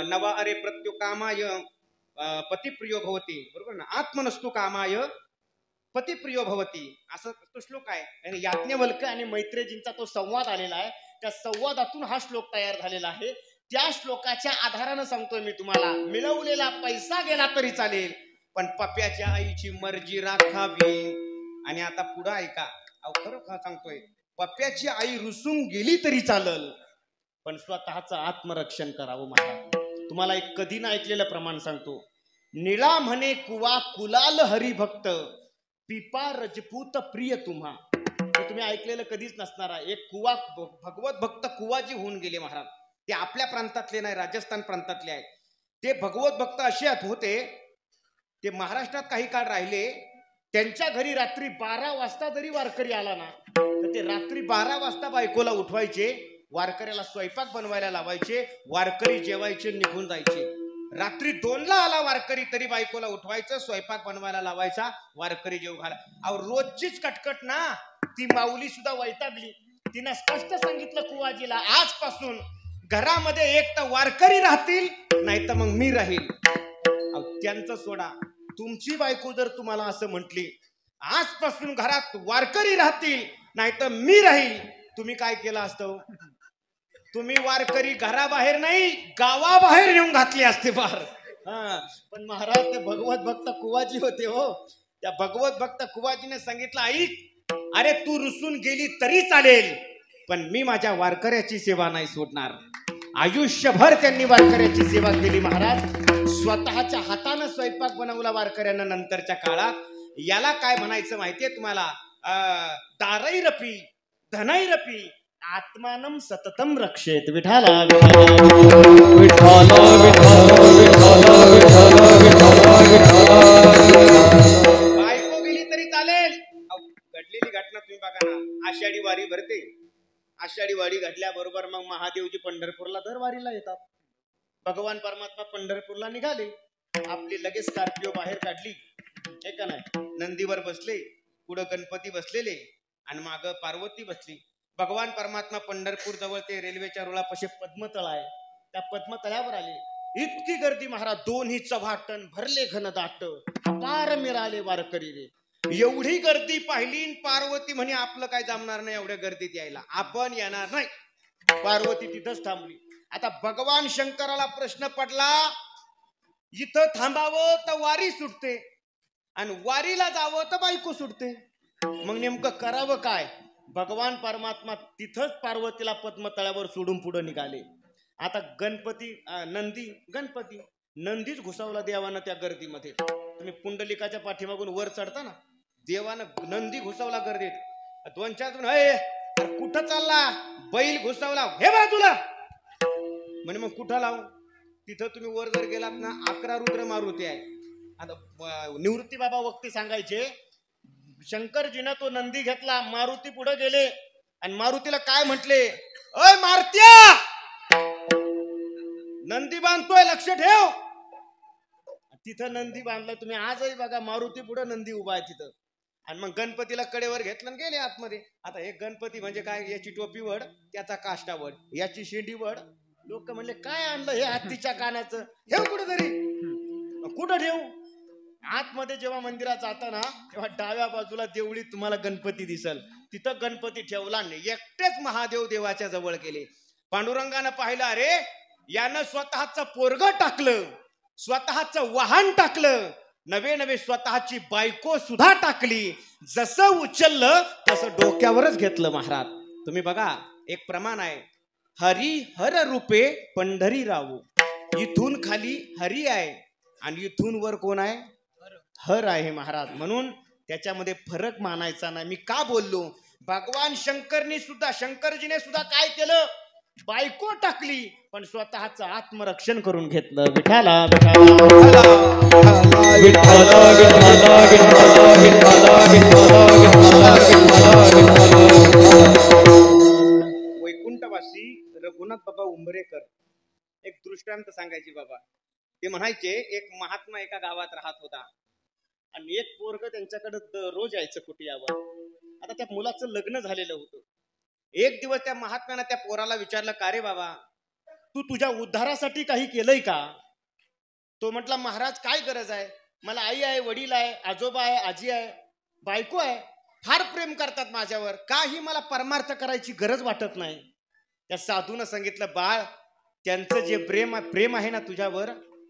नवा अरे प्रत्यो कामाय पतिप्रियो भवती, बरोबर ना. आत्मनस्तु कामाय पतिप्रियो भवती, असं तो श्लोक आहे. याज्ञवल्क्य आणि मैत्रेयजींचा तो संवाद आलेला आहे. त्या संवादातून हा श्लोक तयार झालेला आहे. त्या श्लोकाच्या आधारानं सांगतोय मी तुम्हाला, मिळवलेला पैसा गेला तरी चालेल, पण पप्याच्या आईची मर्जी राखावी. आणि आता पुढं ऐका, खरं सांगतोय, पप्याची आई रुसून गेली तरी चालल, पण स्वतःचं आत्मरक्षण करावं महाराज. तुम्हाला एक कधी ना ऐकलेलं प्रमाण सांगतो. निळा म्हणे कुवा कुलाल हरिभक्त पिपा रजपूत प्रिय तुम्हा. हे तुम्ही ऐकलेलं कधीच नसणार आहे. एक कुवा भगवत भक्त कुवाजी होऊन गेले महाराज. ते आपल्या प्रांतातले नाही, राजस्थान प्रांतातले आहेत. ते भगवत भक्त असे होते, ते महाराष्ट्रात काही काळ राहिले. त्यांच्या घरी रात्री 12 वाजता जरी वारकरी आला ना, तर ते रात्री 12 वाजता बायकोला उठवायचे, वारकऱ्याला स्वयंपाक बनवायला लावायचे, वारकरी जेवायचे, निघून जायचे. रात्री 2ला आला वारकरी तरी बायकोला उठवायचं, स्वयंपाक बनवायला लावायचा, वारकरी जेव घाला. अहो रोजचीच कटकट ना. ती माऊली सुद्धा वैतागली. तिनं स्पष्ट सांगितलं कुवाजीला, आजपासून घरामध्ये एक तर वारकरी राहतील, नाही तर मग मी राहील. त्यांचं सोडा, तुमची बायको जर तुम्हाला असं म्हटली, आजपासून घरात वारकरी राहतील नाही तर मी राहील, तुम्ही काय केलं असतं? तुम्ही वारकरी घराबाहेर नाही, गावाबाहेर नेऊन घातली असते बाहेर. पण महाराज ते भगवत भक्त कुवाजी होते हो. त्या भगवत भक्त कुवाजीने सांगितलं, ऐक, अरे तू रुसून गेली तरी चालेल, पण मी माझ्या वारकऱ्याची सेवा नाही सोडणार. आयुष्यभर त्यांनी वारकऱ्याची सेवा केली महाराज. स्वतःच्या हाताने स्वयंपाक बनवला वारकऱ्यांना नंतरच्या काळात. याला काय म्हणायचं माहितीये तुम्हाला? दारैरपी धनैरपी आत्मानं सततम रक्षेत. विठाला बायको गेली तरी चालेल. घडलेली घटना तुम्ही बघा ना. आषाढी वारी भरते. आषाढी वारी घडल्याबरोबर मग महादेवजी पंढरपूरला दरवारीला येतात. भगवान परमात्मा पंढरपूरला निघाले. आपली लगेच स्कॉर्पिओ बाहेर काढली, हे का नाही, नंदीवर बसले, पुढं गणपती बसलेले आणि माग पार्वती बसली. भगवान परमात्मा पंढरपूर जवळ ते रेल्वेच्या रुळापाशी पद्मतळ आहे, त्या पद्मतळ्यावर आले. इतकी गर्दी महाराज, 2 चव्हाटन भरले घनदाट, अपार मिळाले वारकरी रे. एवढी गर्दी पाहिली, पार्वती म्हणे आपलं काय जमणार नाही एवढ्या गर्दीत यायला, आपण येणार नाही. पार्वती तिथंच थांबली. आता भगवान शंकराला प्रश्न पडला, इथं थांबावं तर वारी सुटते आणि वारीला जावं तर बायको सुटते, मग नेमकं करावं काय? भगवान परमात्मा तिथंच पार्वतीला पद्मतळ्यावर सोडून पुढे निघाले. आता गणपती नंदीच घुसावला देवानं त्या गर्दीमध्ये. तुम्ही पुंडलिकाच्या पाठीमागून वर चढता ना, देवानं नंदी घुसावला गर्दीत. 2-4 जण, कुठं चालला? बैल घुसावला, हे बाजूला म्हणे. मग कुठं लावू? तिथं तुम्ही वर जर गेलात ना, 11 रुद्र मारुती आहे. आता निवृत्ती बाबा वक्ती सांगायचे, शंकरजीनं तो नंदी घेतला, मारुती पुढे गेले आणि मारुतीला काय म्हटले, अय मारत्या, नंदी बांधतोय, लक्ष ठेव. तिथं नंदी बांधलाय. तुम्ही आजही बघा, मारुती पुढे नंदी उभा आहे तिथं. आणि मग गणपतीला कडेवर घेतलं आणि गेले आतमध्ये. आता हे गणपती म्हणजे काय, याची टोपी वड, त्याचा काष्टा वड, याची शेंडी वड. लोक म्हणले काय आणलं हे हत्तीच्या कानाचं, ठेव कुठेतरी. कुठं ठेवू? आतमध्ये जेव्हा मंदिरात जाताना तेव्हा डाव्या बाजूला देवळी तुम्हाला गणपती दिसल, तिथं गणपती ठेवला नाही. एकटेच महादेव देवाच्या जवळ गेले. पांडुरंगानं पाहिलं, अरे यानं स्वतःच पोरग टाकलं, स्वतःच वाहन टाकलं, नवे स्वतःची बायको सुद्धा टाकली. जसं उचललं तसं डोक्यावरच घेतलं महाराज. तुम्ही बघा, एक प्रमाण आहे, हरी हर रूपे पंढरी राहू. इथून खाली हरी आहे आणि इथून वर कोण आहे? हर आहे महाराज. म्हणून त्याच्यामध्ये फरक मानायचा नाही. मी का बोललो? भगवान शंकरजीने सुद्धा काय केलं? बायको टाकली, पण स्वतःच आत्मरक्षण करून घेतलं. विठाला वैकुंठवासी रघुनाथ बाबा उंबरेकर एक दृष्टांत सांगायची बाबा. ते म्हणायचे, एक महात्मा एका गावात राहत होता आणि एक पोरग त्यांच्याकडे रोज यायचं कुटियावर. आता त्या मुलाचं लग्न झालेलं होतं. एक दिवस त्या महात्म्यानं त्या पोराला विचारलं, का रे बाबा, तू तुझ्या उद्धारासाठी काही केलंय का? तो म्हटला, महाराज काय गरज आहे, मला आई आहे, वडील आहे, आजोबा आहे, आजी आहे, बायको आहे, फार प्रेम करतात माझ्यावर, काही मला परमार्थ करायची गरज वाटत नाही. त्या साधूनं सांगितलं, बाळ, त्यांचं जे प्रेम आहे ना तुझ्यावर,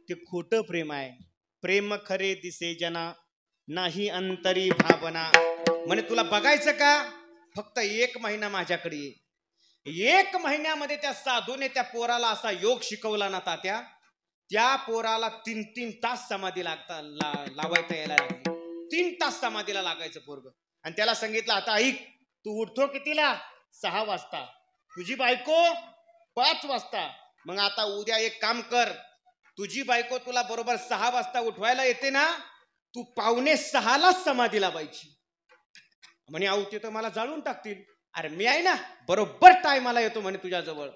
ते खोटं प्रेम आहे. प्रेम खरे दिसे जना, नाही अंतरी भावना. म्हणे तुला बघायचं का? फक्त 1 महिना माझ्याकडे ये. 1 महिन्यामध्ये त्या साधूने त्या पोराला असा योग शिकवला ना तात्या, त्या पोराला 3-3 तास समाधी लावायला यायला लागली. 3 तास समाधीला लागायचं पोरग. आणि त्याला सांगितलं आता ऐक, तू उठतो कितीला? 6 वाजता. तुझी बायको 5 वाजता. मग आता उद्या एक काम कर, तुझी बायको तुला बरोबर 6 वाजता उठवायला येते ना, तू 5:45 समाधी लावायची. म्हणे आऊ ते तर मला जाळून टाकतील. अरे मी आहे ना, बरोबर टायमाला येतो म्हणे तुझ्या जवळ.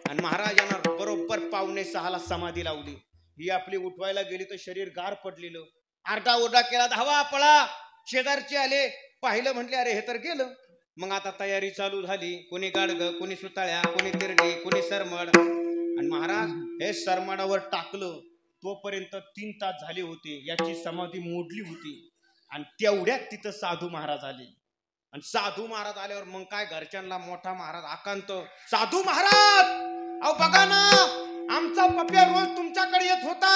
आणि महाराजांना बरोबर 5:45 समाधी लावली. ही आपली उठवायला गेली तर शरीर गार पडलेलं. आरडा ओरडा केला, धावा पळा. शेजारचे आले, पाहिलं, म्हटले अरे हे तर गेलं. मग आता तयारी चालू झाली. कोणी गाडग, कोणी सुताळ्या, कोणी तिरडी, कोणी सरमड. आणि महाराज हे सरमडावर टाकलं तोपर्यंत 3 तास झाले होते. याची समाधी मोडली होती. आणि तेवढ्यात तिथं साधू महाराज आले. आणि साधू महाराज आल्यावर मग काय घरच्यांना मोठा महाराज आकांत, साधू महाराज अहो बघा ना, आमचा पप्या रोज तुमच्याकडे येत होता,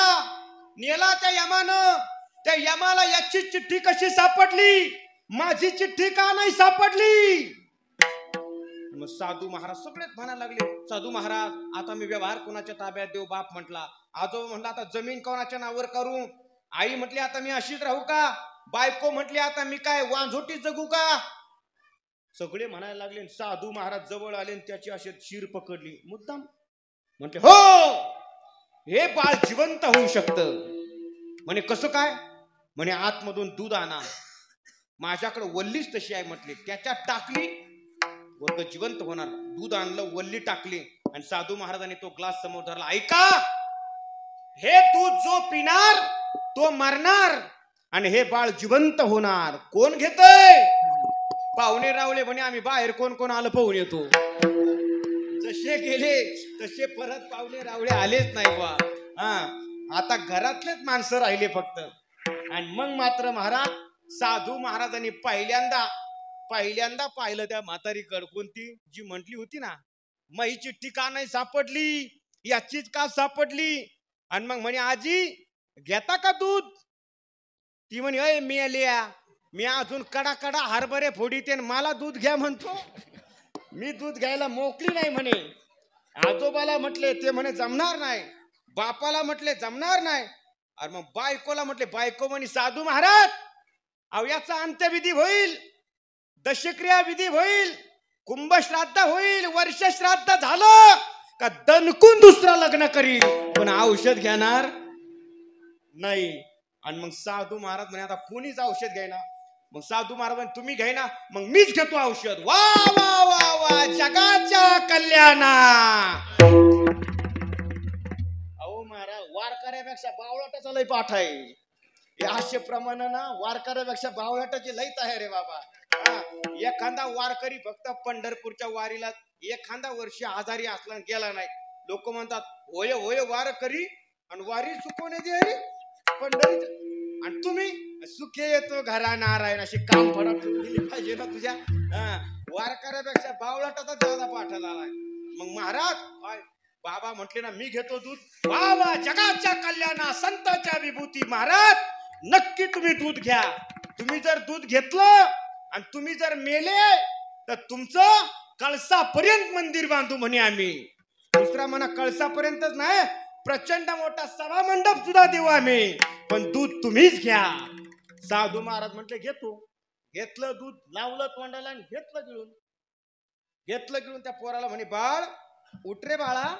नेला त्या यमानं. त्या यमाला याची चिठ्ठी कशी सापडली, माझी चिठ्ठी का नाही सापडली? मग साधू महाराज सगळेच म्हणायला लागले, साधू महाराज आता मी व्यवहार कोणाच्या ताब्यात देऊ? बाप म्हटला. आजोबा म्हटला आता जमीन कोणाच्या नावावर करू? आई म्हटली आता मी अशीच राहू का? बायको म्हटली आता मी काय वांझोटी जगू का? सगळे म्हणायला लागले. साधू महाराज जवळ आले आणि त्याची अशी शिर पकडली मुद्दाम. म्हटले हो, हे बाळ जिवंत होऊ शकतं. म्हणे कसं काय? म्हणे आतमधून दूध आणा, माझ्याकडे वल्लीच तशी आहे म्हटले. त्याच्यात टाकली, वर्ग जिवंत होणार. दूध आणलं, वल्ली टाकली आणि साधू महाराजांनी तो ग्लास समोर धरला. ऐका, हे दूध जो पिणार तो मरणार आणि हे बाळ जिवंत होणार. कोण घेतय? पाहुणे रावळे म्हणे आम्ही बाहेर कोण कोण आलं पाहून येतो. जसे गेले तसे परत पाहुणे रावळे आलेच नाही बा. आता घरातलेच माणसं राहिले फक्त. आणि मग मात्र महाराज साधू महाराजांनी पहिल्यांदा पाहिलं त्या म्हातारीकड, कोणती जी म्हटली होती ना मग ही चिठ्ठी का नाही सापडली, याचीच का सापडली. आणि मग म्हणे आजी घेता का दूध? ती म्हणे अय मेल्या, मी अजून कडा कडा हरभरे फोडीते मला दूध घ्या म्हणतो. मी दूध घ्यायला मोकली नाही म्हणे. आजोबाला म्हटले ते म्हणे जमणार नाही. बापाला म्हटले जमणार नाही. अरे मग बायकोला म्हटले, बायको म्हणे साधू महाराज अहो याचा अंत्यविधी होईल, दशक्रिया विधी होईल, कुंभश्राद्ध होईल, वर्षश्राद्ध झालं का दणकून दुसरा लग्न करील, पण औषध घेणार नाही. आणि मग साधू महाराज म्हणे आता कोणीच औषध घ्यायना. मग साधू महाराज म्हणे तुम्ही घ्यायना, मग मीच घेतो औषध. वा वा वा वा, जगाच्या कल्याणा. अहो महाराज वारकऱ्यापेक्षा बावळाटाचा लय पाठ आहे. अशा प्रमाणे ना वारकऱ्यापेक्षा बावळाटाची लय तयार आहे बाबा. एखादा वारकरी फक्त पंढरपूरच्या वारीला एखादा वर्ष आजारी असला गेला नाही, लोक म्हणतात होय होय वारकरी आणि वारी चुकवणे दे पंढरी. आणि तुम्ही सुखे येतो घरा नारायण अशी काम फडा दिली पाहिजे ना तुझ्या. वारकऱ्यापेक्षा बावळाटाचा जादा पाठाला आलाय. मग महाराज बाबा म्हटले ना मी घेतो दूध. बाबा जगाच्या कल्याणा संतांच्या विभूती. महाराज नक्की तुम्ही दूध घ्या. तुम्ही जर दूध घेतलं आणि तुम्ही जर मेले तर तुमचं कळसापर्यंत मंदिर बांधू म्हणे आम्ही. दुसरा म्हणा कळसापर्यंतच नाही, प्रचंड मोठा सभा मंडप सुद्धा देऊ आम्ही, पण दूध तुम्हीच घ्या. साधू महाराज म्हटले घेतो. घेतलं दूध, लावलं तोंडाला आणि घेतलं गिळून त्या पोराला म्हणे बाळ उठ रे बाळा.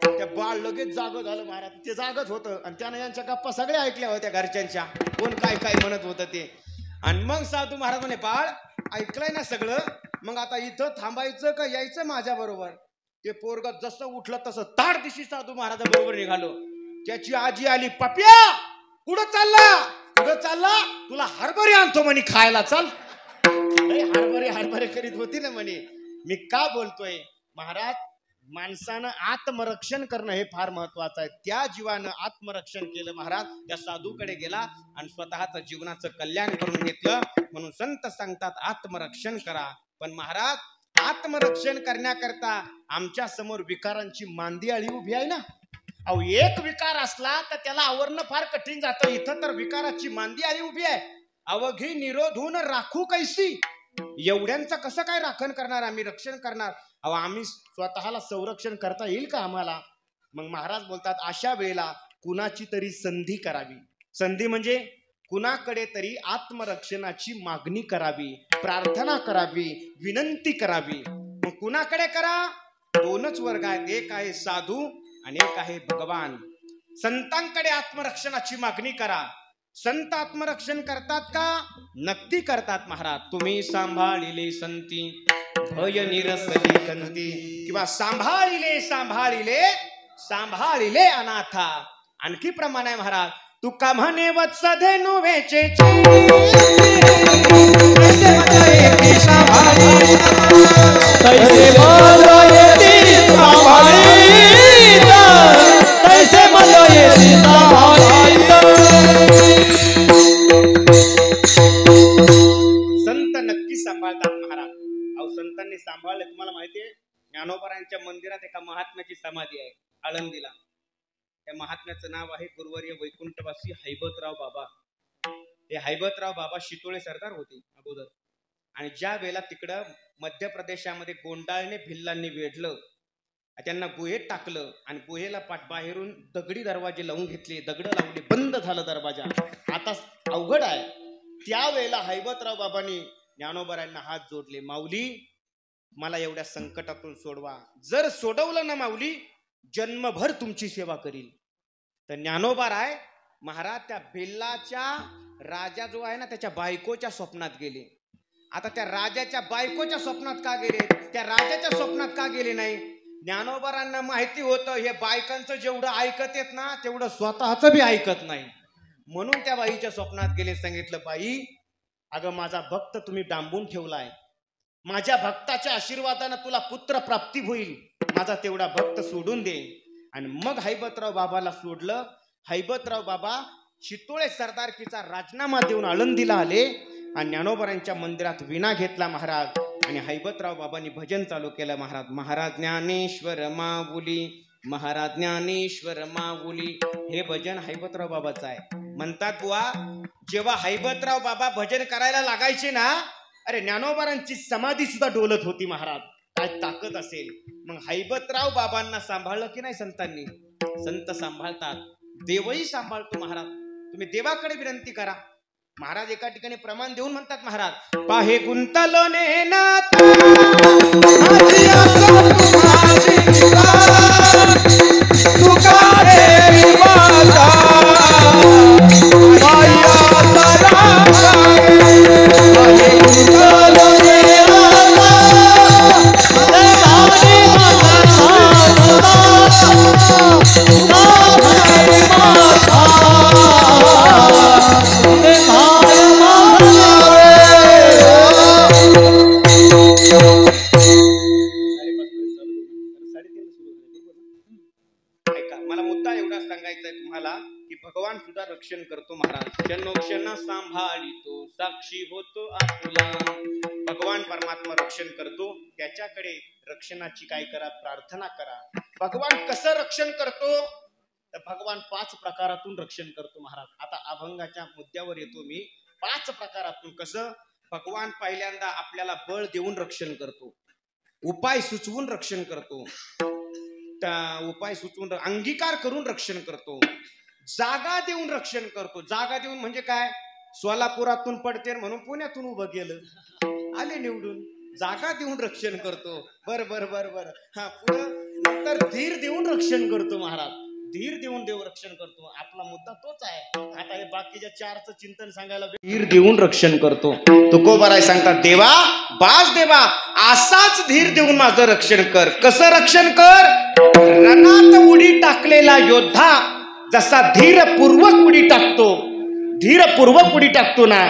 त्या बाळ लगेच जाग झालं. महाराज ते जागच होतं आणि त्यानं यांच्या गप्पा सगळ्या ऐकल्या होत्या घरच्यांच्या, कोण काय काय म्हणत होतं ते. आणि मग साधू महाराज म्हणे बाळ ऐकलंय ना सगळं, मग आता इथं थांबायचं का यायचं माझ्या बरोबर? ते पोरग जसं उठलं तसं ताड दिशी साधू महाराजा बरोबर निघालो. त्याची आजी आली, पप्या कुठं चालला? तुला हरभरे आणतो म्हणे खायला, चल. हरभरे करीत होती ना म्हणे. मी का बोलतोय महाराज, माणसानं आत्मरक्षण करणं हे फार महत्वाचं आहे. त्या जीवानं आत्मरक्षण केलं. महाराज त्या साधूकडे गेला आणि स्वतःच जीवनाचं कल्याण करून घेतलं. म्हणून संत सांगतात आत्मरक्षण करा. पण महाराज आत्मरक्षण करण्याकरता आमच्या समोर विकारांची मांदियाळी उभी आहे ना. अहो एक विकार असला तर त्याला आवरणं फार कठीण जातं. इथं तर विकाराची मांदियाळी उभी आहे. अवघी निरोधून राखू कैसी. एवढ्यांचं कसं काय राखण करणार आम्ही, रक्षण करणार? अहो आम्ही स्वतःला संरक्षण करता येईल का आम्हाला? मग महाराज बोलतात अशा वेळेला कुणाची तरी संधी करावी. संधी म्हणजे कुणाकडे तरी आत्मरक्षणाची मागणी करावी, प्रार्थना करावी, विनंती करावी. मग कुणाकडे करा? दोनच वर्ग आहेत, एक आहे साधू आणि एक आहे भगवान. संतांकडे आत्मरक्षणाची मागणी करा. संत आत्मरक्षण करतात का? नक्की करतात महाराज. तुम्ही सांभाळिले संती भय निरसली कंती, किंवा सांभाळिले सांभाळिले सांभाळिले अनाथा. आणखी प्रमाण आहे महाराज. तुका म्हणे वत्स धेनु वेचेची, तैसे मला येती सांभाळीत, तैसे मला येती सांभाळीत. संत नक्की सांभाळतात महाराज. अहो संतांनी सांभाळले. तुम्हाला माहितीये ज्ञानोबारांच्या मंदिरात एका महात्म्याची समाधी आहे आळंदीला. त्या महात्म्याचं नाव आहे गुरुवर्य वैकुंठवासी हैबतराव बाबा. हे हैबतराव बाबा शितोळे सरदार होते अगोदर. आणि ज्या वेळेला तिकडं मध्य प्रदेशामध्ये गोंडाळने भिल्लांनी वेढलं, त्यांना गुहेत टाकलं आणि गुहेला बाहेरून दगडी दरवाजे लावून घेतले, दगड लावले, बंद झालं दरवाजा. आता अवघड आहे. त्यावेळेला हैबतराव बाबांनी ज्ञानोबारांना हात जोडले. माऊली मला एवढ्या संकटातून सोडवा. जर सोडवलं ना माऊली, जन्मभर तुमची सेवा करील. तर ज्ञानोबाराय महाराज त्या भिल्लाच्या राजा जो आहे ना त्याच्या बायकोच्या स्वप्नात गेले. आता त्या राजाच्या बायकोच्या स्वप्नात का गेले? त्या राजाच्या स्वप्नात का गेले नाही? ज्ञानोबारांना माहिती होतं हे बायकांचं जेवढं ऐकत येत ना तेवढं स्वतःच बी ऐकत नाही. म्हणून त्या बाईच्या स्वप्नात गेले. सांगितलं, बाई अगं माझा भक्त तुम्ही डांबून ठेवलाय, माझ्या भक्ताच्या आशीर्वादानं तुला पुत्र प्राप्ती होईल, माझा तेवढा भक्त सोडून दे. आणि मग हैबतराव बाबाला सोडलं. हैबतराव बाबा शितोळे सरदारकीचा राजीनामा देऊन आळंदीला आले आणि ज्ञानोबारांच्या मंदिरात विणा घेतला महाराज. आणि हैबतराव बाबांनी भजन चालू केलं महाराज. महाराज ज्ञानेश्वर माऊली, महाराज ज्ञानेश्वर माऊली. हे भजन हैबतराव बाबाचं आहे. म्हणतात बुवा जेव्हा हैबतराव बाबा भजन करायला लागायचे ना, अरे ज्ञानोबारांची समाधी सुद्धा डोलत होती महाराज. काय ताकद असेल. मग हैबतराव बाबांना सांभाळलं की नाही संतांनी? संत सांभाळतात. देवही सांभाळतो महाराज. तुम्ही देवाकडे विनंती करा. महाराज एका ठिकाणी प्रमाण देऊन म्हणतात महाराज, पाहे गुंतलो नेनात माझी आशा तुका देवी माता माया तारा पाहे गुंतलो भगवान सुद्धा रक्षण करतो महाराज. क्षणोक्षण सांभाळितो साक्षी होतो आपुला. भगवान परमात्मा रक्षण करतो. त्याच्याकडे रक्षणाची काय करा? प्रार्थना करा. भगवान कसं रक्षण करतो? तर भगवान 5 प्रकारातून रक्षण करतो महाराज. आता अभंगाच्या मुद्द्यावर येतो मी. 5 प्रकारातून कसं? भगवान पहिल्यांदा आपल्याला बळ देऊन रक्षण करतो, उपाय सुचवून रक्षण करतो, उपाय सुचवून अंगीकार करून रक्षण करतो, जागा देऊन रक्षण करतो. जागा देऊन म्हणजे काय? सोलापुरातून पडते म्हणून पुण्यातून उभं केलं, आले निवडून. जागा देऊन रक्षण करतो. बर बर बर बर. हा पुढं नंतर धीर देऊन रक्षण करतो महाराज. धीर देऊन देव रक्षण करतो. आपला मुद्दा तोच आहे. आता हे बाकीच्या 4चं चिंतन सांगायला धीर देऊन रक्षण करतो. तुकोबाराय सांगतात, देवा बाज देवा असाच धीर देऊन माझं रक्षण कर. कसं रक्षण कर? रणात उडी टाकलेला योद्धा जसा धीरपूर्वक उडी टाकतो, धीरपूर्वक उडी टाकतो ना,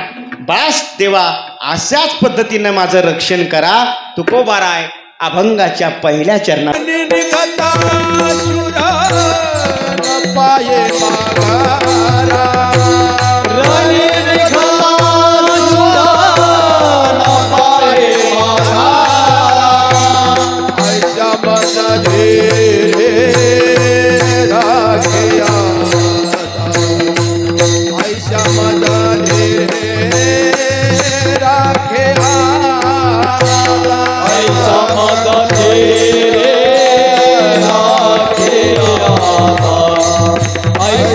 बास देवा अशाच पद्धतीने माझं रक्षण करा. तुकोबाराय अभंगाच्या पहिल्या चरणात पाये मागारा रणी निघाला पाये मागारा ऐशा मना धे राखिया ऐशा मना धे राखिया ऐसा मजा तेरे राखे ऐसा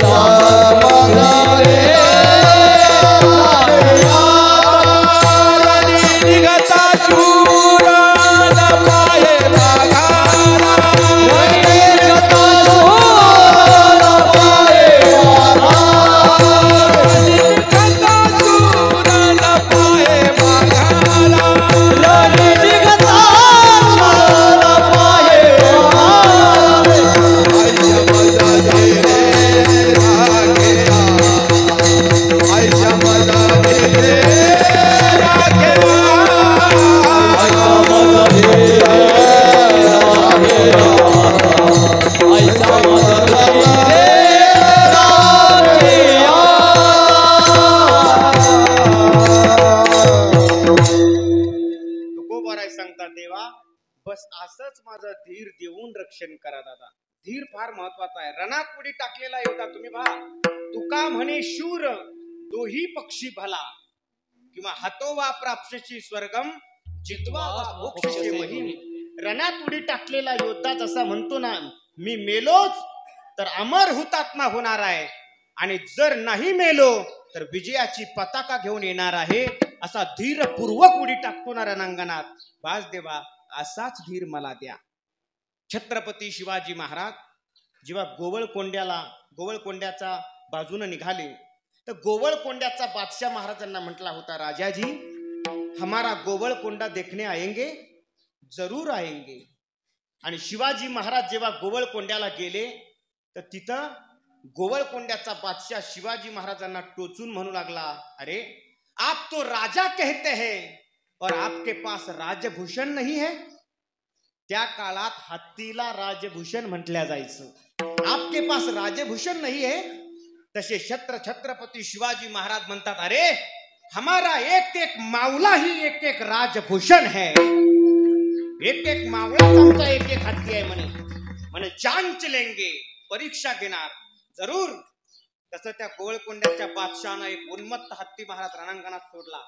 आयशा माझा धीरे राखेवा ऐसा माझा धीर राखेवा ऐसा माझा धीर राखेवा तुकोबाराय सांगतात देवा बस असंच माझं धीर देऊन रक्षण करा दादा. धीर फार महत्वाचा आहे. रणात उडी टाकलेला योद्धा तुम्ही पहा. तुका म्हणे शूर दोही पक्षी भला किंवा हतोवा प्राप्तशी स्वर्गम जितवा मोक्षसे महिम. रणात उडी टाकलेला योद्धा जसा म्हणतो ना मी मेलोच तर अमर हुतात्मा होणार आहे आणि जर नाही मेलो तर विजयाची पताका घेऊन येणार आहे असा धीरपूर्वक उडी टाकतो ना रणांगणात. बास देवा असाच धीर मला द्या. छत्रपती शिवाजी महाराज जेव्हा गोवळकोंड्याच्या बाजूने निघाले तर गोवळकोंड्याचा बादशाह महाराजांना म्हटला होता राजाजी हमारा गोवळकोंडा देखने आएंगे जरूर आएंगे. आणि शिवाजी महाराज जेव्हा गोवळकोंड्याला गेले तर तिथं गोवळकोंड्याचा बादशाह शिवाजी महाराजांना टोचून म्हणू लागला अरे आप तो राजा कहते हैं और आपके पास राजभूषण नहीं है. त्या काळात हत्तीला राजभूषण म्हटल्या जायचं. आपके पास राजभूषण नहीं है. तसे छत्रपती शिवाजी महाराज म्हणतात अरे हमारा एक एक मावला ही एक एक राजभूषण है. एक एक मावळा आमचा एक एक हत्ती आहे म्हणे जांच लेंगे परीक्षा घेणार जरूर. तसं त्या गोवळकोंड्याच्या बादशाहानं एक उन्मत्त हत्ती महाराज रणांगणात सोडला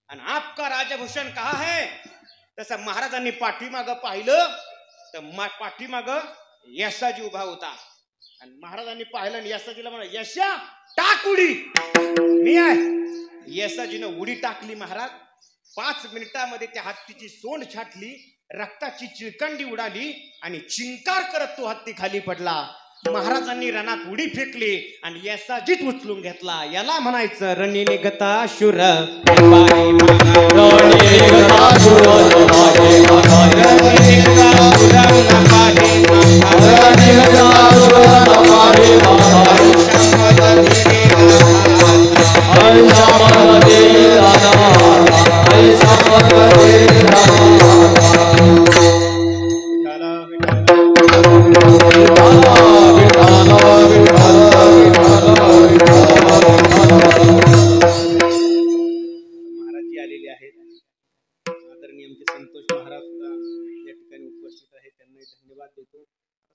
आणि आपका राजभूषण कहा है. तसं महाराजांनी पाठीमागं पाहिलं तर पाठीमागं यशाजी उभा होता आणि महाराजांनी पाहिलं आणि यशाजीला म्हणा यशा टाक उडी. मी आहे. यशाजीनं उडी टाकली. महाराज 5 मिनिटांमध्ये त्या हत्तीची सोंड छाटली रक्ताची चिळकंडी उडाली आणि चिंकार करत तो हत्ती खाली पडला. महाराजांनी रणात उडी फेकली आणि यशाजीत उचलून घेतला. याला म्हणायचं रणी निघता शुर महाराजी आलेले आहेत. आदरणीय आमचे संतोष महाराज सुद्धा या ठिकाणी उपस्थित आहेत. त्यांनाही धन्यवाद देतो.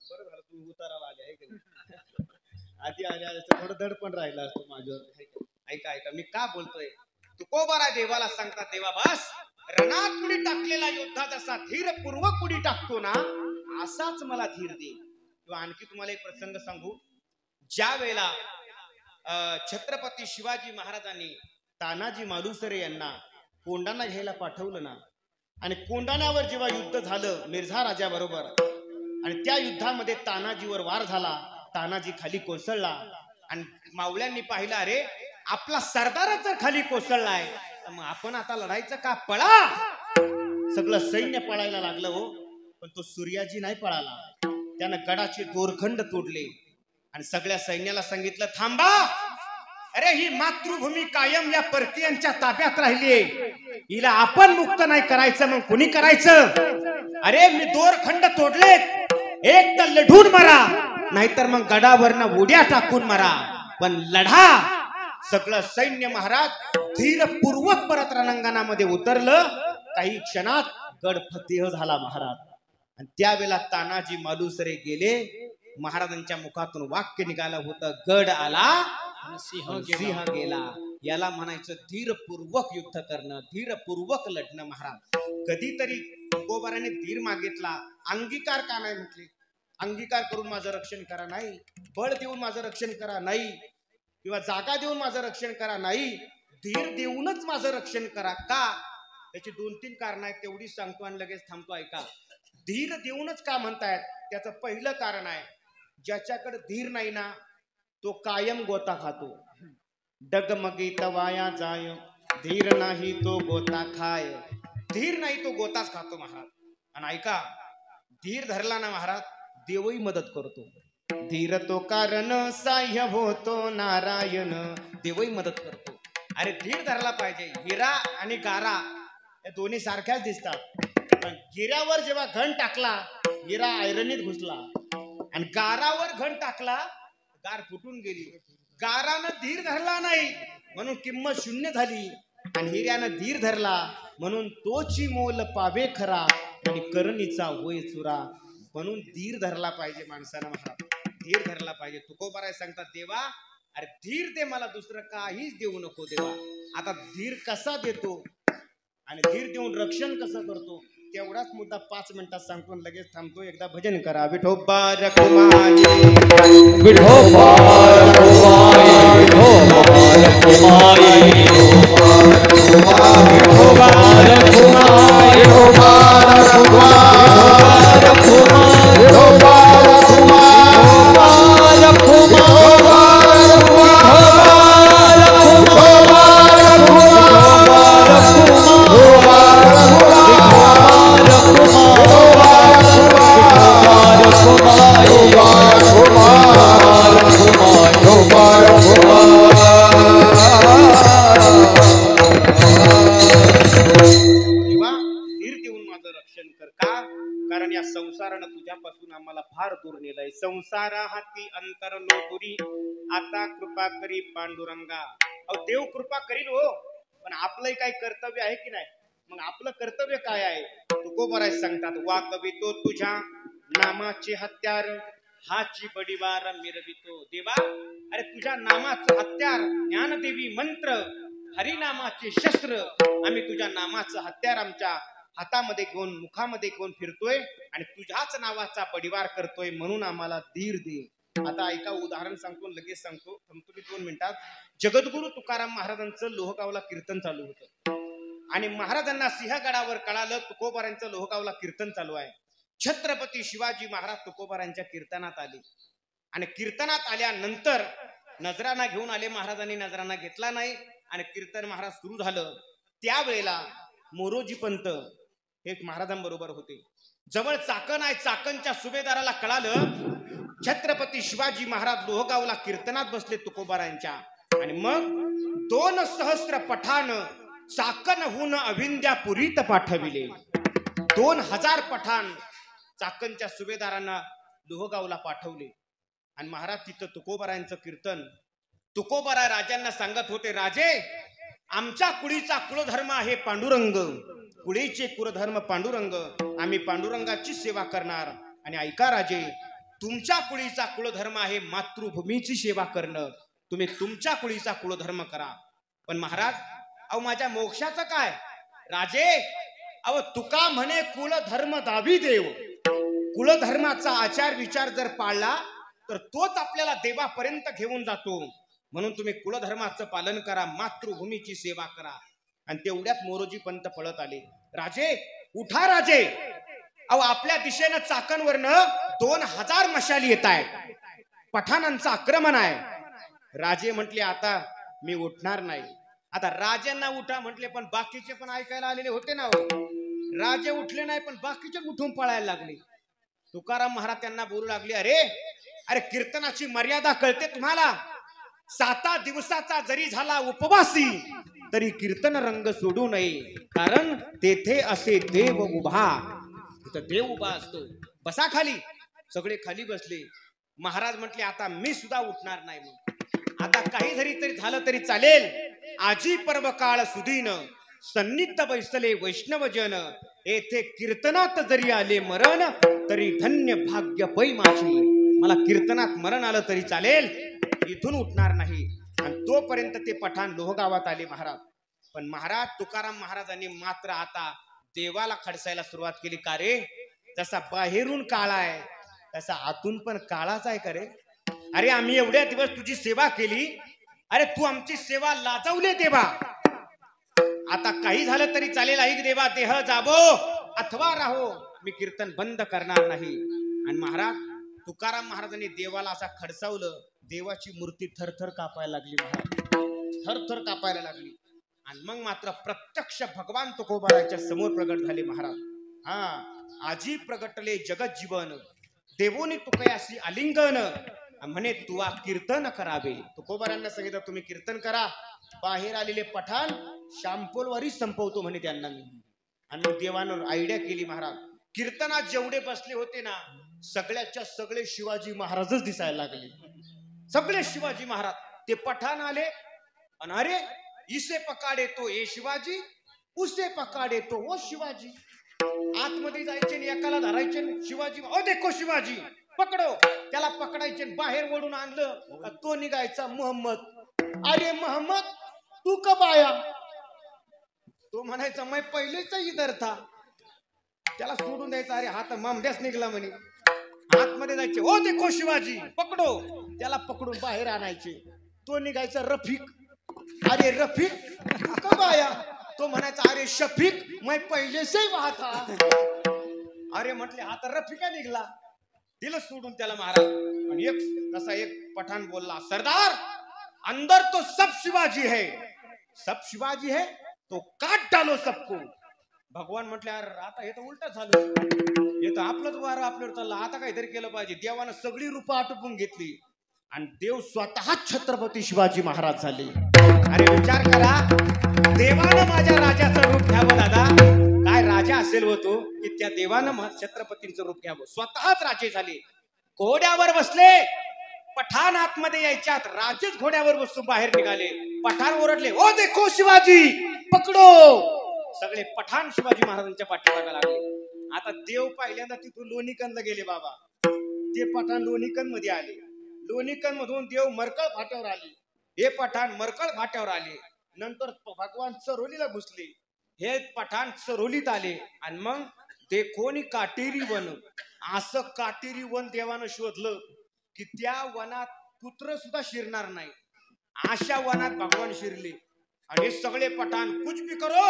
बरं झालं तुम्ही उताराला आले आहे का आधी आले थोडं दड पण राहिला असतो माझ्यावर. ऐका मी का बोलतोय. तुकोबारा देवाला सांगतात देवा बस रणात उडी टाकलेला योद्धा जसा धीरपूर्वक उडी टाकतो ना असाच मला धीर दे. किंवा आणखी तुम्हाला एक प्रसंग सांगू. ज्या वेळेला छत्रपती शिवाजी महाराजांनी तानाजी मालुसरे यांना कोंढाणा घ्यायला पाठवलं ना आणि कोंढाण्यावर जेव्हा युद्ध झालं मिर्झा राजा बरोबर आणि त्या युद्धामध्ये तानाजीवर वार झाला. तानाजी खाली कोसळला आणि मावळ्यांनी पाहिलं अरे आपला सरदारच जर खाली कोसळलाय तर मग आपण आता लढायचं का पळा. सगळं सैन्य पळायला लागलं हो. पण तो सूर्याजी नाही पळाला. त्यानं गडाचे दोरखंड तोडले आणि सगळ्या सैन्याला सांगितलं थांबा. अरे ही मातृभूमी कायम या परकीयांच्या ताब्यात राहिलीये. हिला आपण मुक्त नाही करायचं मग कुणी करायचं. अरे मी दोरखंड तोडलेत. एक तर लढून मारा नाहीतर मग गडावरनं उड्या टाकून मारा पण लढा. सगळं सैन्य महाराज धीरपूर्वक परत रणांगणामध्ये उतरलं. काही क्षणात गड फतेह झाला महाराज. आणि त्यावेळेला तानाजी मालुसरे गेले. महाराजांच्या मुखातून वाक्य निघालं होतं गड आला सिंह गेला. याला म्हणायचं धीरपूर्वक युद्ध करणं धीरपूर्वक लढणं. महाराज कधीतरी तुकोबाराने धीर मागितला. अंगीकार का नाही म्हटले. अंगीकार करून माझं रक्षण करा नाही. बळ देऊन माझं रक्षण करा नाही किंवा जागा देऊन माझं रक्षण करा नाही. धीर देऊनच माझं रक्षण करा. का त्याची 2-3 कारण आहेत. तेवढीच सांगतो आणि लगेच थांबतो. ऐका. धीर देऊनच का म्हणतायत त्याचं पहिलं कारण आहे ज्याच्याकडे धीर नाही ना तो कायम गोता खातो. डगमगीत वाया जाय धीर नाही तो गोता खाय. धीर नाही तो गोताच खातो महाराज. आणि ऐका धीर धरला ना महाराज देवही मदत करतो. धीर तो कारण साह्य होतो नारायण देवही मदत करतो. अरे धीर धरला पाहिजे. हिरा आणि गारा या दोन्ही सारख्याच दिसतात, पण हिऱ्यावर जेव्हा घण टाकला हिरा ऐरणीत घुसला आणि गारावर घण टाकला गार फुटून गेली. गारानं धीर धरला नाही म्हणून किंमत शून्य झाली आणि हिऱ्यानं धीर धरला म्हणून तोची मोल पावे खरा आणि करणीचा होय चुरा. म्हणून धीर धरला पाहिजे माणसानं. महाराज धीर धरला पाहिजे. तुकोबाराय सांगतात देवा अरे धीर दे मला, दुसरं काहीच देऊ नको देवा. आता धीर कसा देतो आणि धीर देऊन रक्षण कसं करतो तेवढाच मुद्दा 5 मिनिटात सांगतो लगेच थांबतो. एकदा भजन करा. विठोबा रखुमाई विठोबा रखुमाई विठोबा रखुमाई विठोबा रखुमाई विठोबा संसारा हाती अंतर लोटुरी आता कृपा करी पांडुरंगा. अहो देव कृपा करील हो, पण आपलंही काही कर्तव्य आहे की नाही. मग आपलं कर्तव्य काय आहे तुकोबाराय सांगतात. वाकवितो तुझ्या नामाचे हत्यार हाची बडीवार मिरवितो. देवा अरे तुझ्या नामाचं हत्यार ज्ञानदेवी मंत्र हरिनामाचे शस्त्र आम्ही तुझ्या नामाचं हत्यार आमच्या हातामध्ये घेऊन मुखामध्ये घेऊन फिरतोय आणि तुझ्याच नावाचा बडीवार करतोय म्हणून आम्हाला धीर दे. आता ऐका उदाहरण सांगतो लगेच सांगतो. तुम्ही 2 मिनिटात. जगद्गुरु तुकाराम महाराजांचं लोहगावला कीर्तन चालू होतं आणि महाराजांना सिंहगडावर कळालं तुकोबारांचं लोहगावला कीर्तन चालू आहे. छत्रपती शिवाजी महाराज तुकोबारांच्या कीर्तनात आले आणि कीर्तनात आल्यानंतर नजराना घेऊन आले. महाराजांनी नजराना घेतला नाही आणि कीर्तन महाराज सुरू झालं. त्यावेळेला मोरोजी पंत हे महाराजांबरोबर होते. जवळ चाकण आहे. चाकणच्या सुभेदाराला कळालं छत्रपती शिवाजी महाराज लोहगावला कीर्तनात बसले तुकोबारांच्या आणि मग 2 सहस्त्र पठाण चाकणहून अविंध्यापुरीत पाठविले. 2000 पठाण चाकणच्या सुभेदारांना लोहगावला पाठवले आणि महाराज तिथं तुकोबारांचं कीर्तन. तुकोबारा राजांना सांगत होते राजे आमच्या कुळीचा कुलधर्म आहे पांडुरंग. कुळीचे कुलधर्म पांडुरंग. आम्ही पांडुरंगाची सेवा करणार. आणि ऐका राजे तुमच्या कुळीचा कुलधर्म आहे मातृभूमीची सेवा करणं. तुम्ही तुमच्या कुळीचा कुलधर्म करा. पण महाराज अहो माझ्या मोक्षाचं काय. राजे अहो तुका म्हणे कुलधर्म दावी देव. कुलधर्माचा आचार विचार जर पाळला तर तोच आपल्याला देवापर्यंत घेऊन जातो. म्हणून तुम्ही कुलधर्माचं पालन करा, मातृभूमीची सेवा करा. आणि तेवढ्यात मोरोजी पंत पळत आले. राजे उठा राजे. अहो आपल्या दिशेनं चाकणवरनं 2000 मशाली येत आहेत. पठाणांचं आक्रमण आहे. राजे म्हटले आता मी उठणार नाही. आता राजांना उठा म्हटले पण बाकीचे पण ऐकायला आलेले होते ना हो. राजे उठले नाही पण बाकीचे उठून पळायला लागले. तुकाराम महाराज त्यांना बोलू लागले अरे अरे कीर्तनाची मर्यादा कळते तुम्हाला. 7 दिवसाचा जरी झाला उपवासी तरी कीर्तन रंग सोडू नये. कारण तेथे असे देव उभा. तिथं देव उभा असतो. बसा खाली. सगळे खाली बसले. महाराज म्हटले आता मी सुद्धा उठणार नाही. मग आता काही जरी तरी झालं तरी चालेल. आजी पर्व काळ सुदीन सन्निध बैसले वैष्णवजन. येथे कीर्तनात जरी आले मरण तरी धन्य भाग्य पै माझी. मला कीर्तनात मरण आलं तरी चालेल, इथून उठणार नाही. आणि तोपर्यंत ते पठाण लोहगावात आले महाराज. पण महाराज तुकाराम महाराजांनी मात्र आता देवाला खडसायला सुरुवात केली. का रे जसा बाहेरून काळा आहे तसा आतून पण काळाच आहे का रे. अरे आम्ही एवढ्या दिवस तुझी सेवा केली. अरे तू आमची सेवा लाजवले देवा. आता काही झालं तरी चालेल ऐक देवा. देह जाबो अथवा राहो मी कीर्तन बंद करणार नाही. आणि महाराज तुकाराम महाराजांनी देवाला असा खडसावलं. देवाची मूर्ती थरथर कापायला लागली. महाराज थरथर कापायला लागली. आणि मग मात्र प्रत्यक्ष भगवान तुकोबाराच्या समोर प्रगट झाले महाराज. हा आजी प्रगटले जगत जीवन. देवोनी तुकयासी आलिंगन म्हणे तुवा कीर्तन करावे. तुकोबारांना सांगितलं तुम्ही कीर्तन करा. बाहेर आलेले पठाण शांपोलवारी संपवतो म्हणे त्यांना मी. आणि मग देवानं आयडिया केली महाराज. कीर्तनात जेवढे बसले होते ना सगळ्याच्या सगळे शिवाजी महाराजच दिसायला लागले. सगळे शिवाजी महाराज. ते पठाण आले आणि अरे इसे पकाडे तो ये शिवाजी, उसे पकाडे तो वो शिवाजी. आतमध्ये जायचे आणि एकाला धरायचे. शिवाजी ओ देखो शिवाजी पकडो. त्याला पकडायचे बाहेर ओढून आणलं. तो निघायचा मोहम्मद. अरे मोहम्मद तू कब आया? तो म्हणायचा मैं पहिलेच इधर था. त्याला सोडून द्यायचा. अरे हा तर मामड्यास निघला म्हणे. आतमध्ये जायचे. ओ देखो शिवाजी पकडो. त्याला पकडून बाहेर आणायचे. तो निघायचा रफिक. अरे रफिक तू कब आया? तो म्हणायचा अरे शफीक मैं पहिले से वहा था. अरे म्हटले हा तर रफिका निघला. दिलं सोडून त्याला महाराज. आणि एक तसा एक पठाण बोलला सरदार अंदर तो सब शिवाजी है, सब शिवाजी है तो काट डालो सबको. भगवान म्हटले अरे आता हे तर उलट झालं. हे तर आपलंच वारं आपल्यावर चाललं. आता काहीतरी केलं पाहिजे. देवानं सगळी रूपं आटोपून घेतली आणि देव स्वतः छत्रपती शिवाजी महाराज झाले. अरे विचार करा देवानं माझ्या राजाचं रूप घ्यावं. दादा काय राजा असेल होतो की त्या देवानं छत्रपतींचं रूप घ्यावं. स्वतःच राजे झाले. घोड्यावर बसले. पठाण आतमध्ये यायच्यात राजेच घोड्यावर बसून बाहेर निघाले. पठाण ओरडले ओ देखो शिवाजी पकडो. सगळे पठाण शिवाजी महाराजांच्या पाठीमागे लागले. आता देव पहिल्यांदा तिथून लोणीकंदला गेले बाबा. ते पठाण लोणीकंद मध्ये आले. लोणीकंद मधून देव मरकळ फाट्यावर आले. हे पठाण मरकळ फाट्यावर आले. नंतर भगवान सरोलीला घुसले. हे पठाण सरोलीत आले. आणि मग देखोनी काटेरी वन. असं काटेरी वन देवानं शोधलं की त्या वनात कुत्र सुद्धा शिरणार नाही. अशा वनात भगवान शिरले. आणि हे सगळे पठाण कुछ भी करो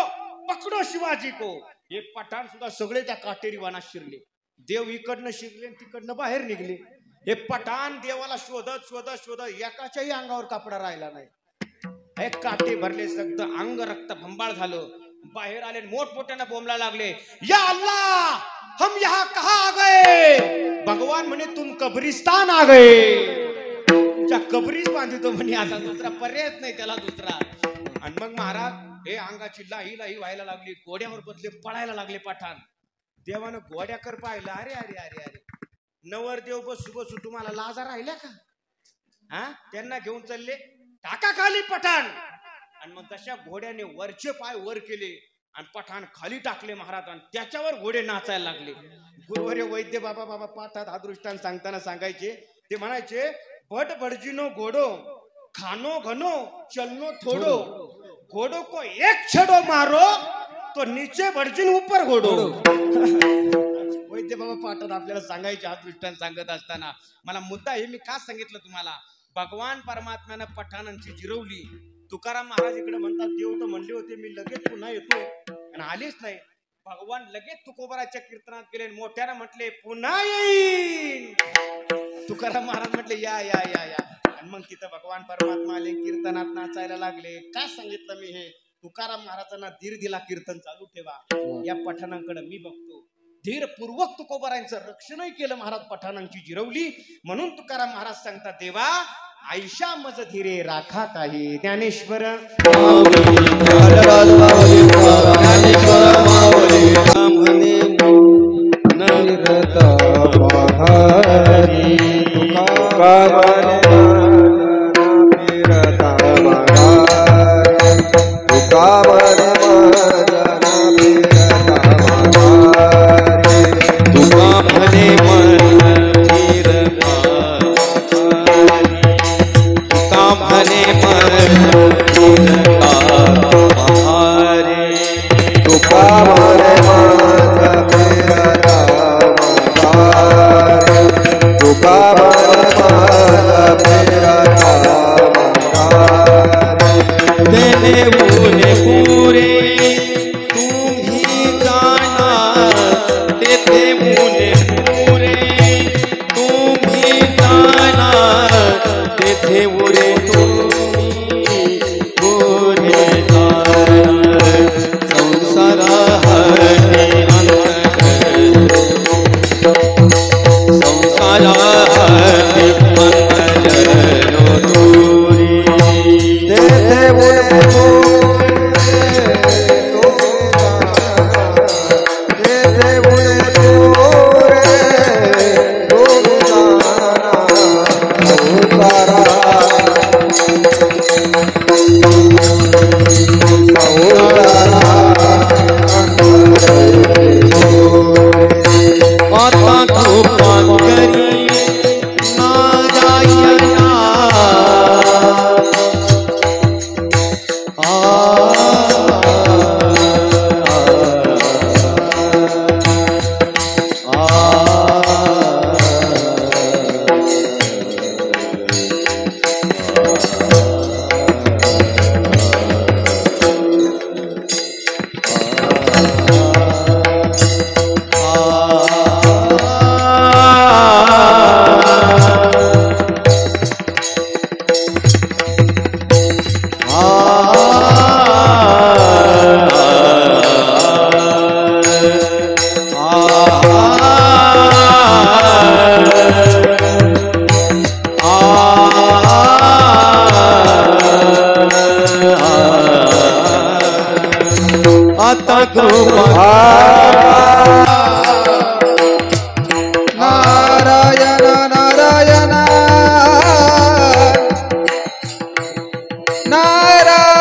पकडो शिवाजी को. हे पठाण सुद्धा सगळे त्या काटेरी वनात शिरले. देव इकडनं शिरले तिकडनं बाहेर निघले. हे पठाण देवाला शोधत शोधत शोधत एकाच्याही अंगावर कपडा राहिला नाही. हे काटे भरले. सगळं अंग रक्त भंबाळ झालं. बाहेर आले मोठमोठ्यानं बोंबला लागले या अल्लाह हम यहाँ कहाँ आ गए. भगवान म्हणे तुम कब्रिस्तान आ गए. तुमच्या कबरीच बांधितो म्हणे. आता दुसरा पर्यायच नाही त्याला दुसरा. आणि मग महाराज हे अंगाची लाही लाही व्हायला लागली. घोड्यावर बसले पळायला लागले पठाण. देवानं घोड्याकर पाहिलं. अरे अरे अरे अरे नवरदेव बसू बसू तुम्हाला लाजा राहिल्या का? हा त्यांना घेऊन चालले टाका खाली पठाण. आणि मग तशा घोड्याने वरचे पाय वर केले आणि पठाण खाली टाकले महाराज. आणि त्याच्यावर घोडे नाचायला लागले. गुरुवर्य वैद्य बाबा बाबा पाठात हा दृष्टांत सांगताना सांगायचे. ते म्हणायचे बट बडजिनो घोडो खानो घनो चलनो थोडो. घोडो को एक छडो मारो तो नीचे बडजिन ऊपर घोडो. वैद्य बाबा पाठात आपल्याला सांगायचे हा दृष्टांत सांगत असताना. मला मुद्दा हे मी का सांगितलं तुम्हाला. भगवान परमात्म्यानं पठाणांची जिरवली. तुकाराम महाराज इकडे म्हणतात देव तर म्हणले होते मी लगेच पुन्हा येतो आणि आलेच नाही. भगवान लगेच तुकोबाराच्या कीर्तनात गेले. मोठ्यानं म्हटले पुन्हा येईन. तुकाराम महाराज म्हटले या या या या. आणि मग तिथं भगवान परमात्मा आले. कीर्तनात नाचायला लागले. का सांगितलं मी हे. तुकाराम महाराजांना धीर दिला कीर्तन चालू ठेवा. या पठाणांकडे मी बघतो. धीरपूर्वक तुकोबारांचं रक्षणही केलं महाराज. पठाणांची जिरवली. म्हणून तुकाराम महाराज सांगतात देवा आयशा मज धीरे राखा काही. ज्ञानेश्वर संसार आता कृपा नारायण नारायण नारायण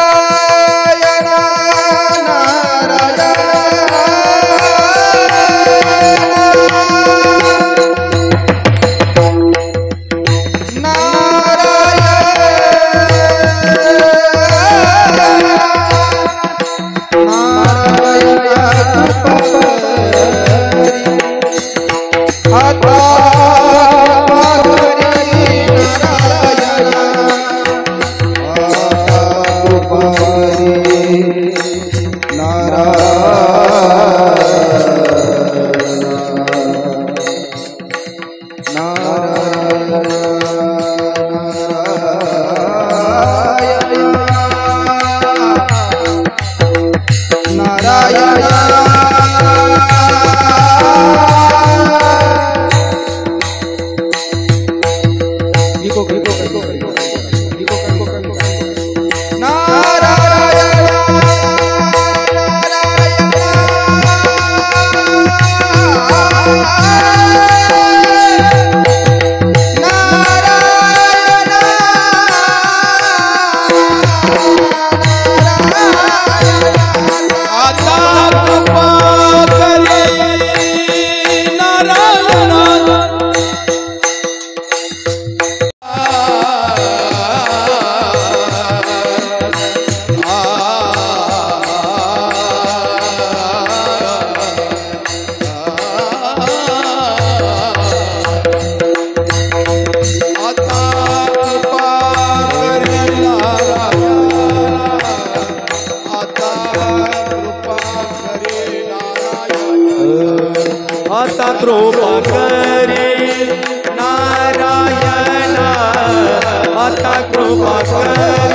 आता कृपा करे नारायण आता कृपा करे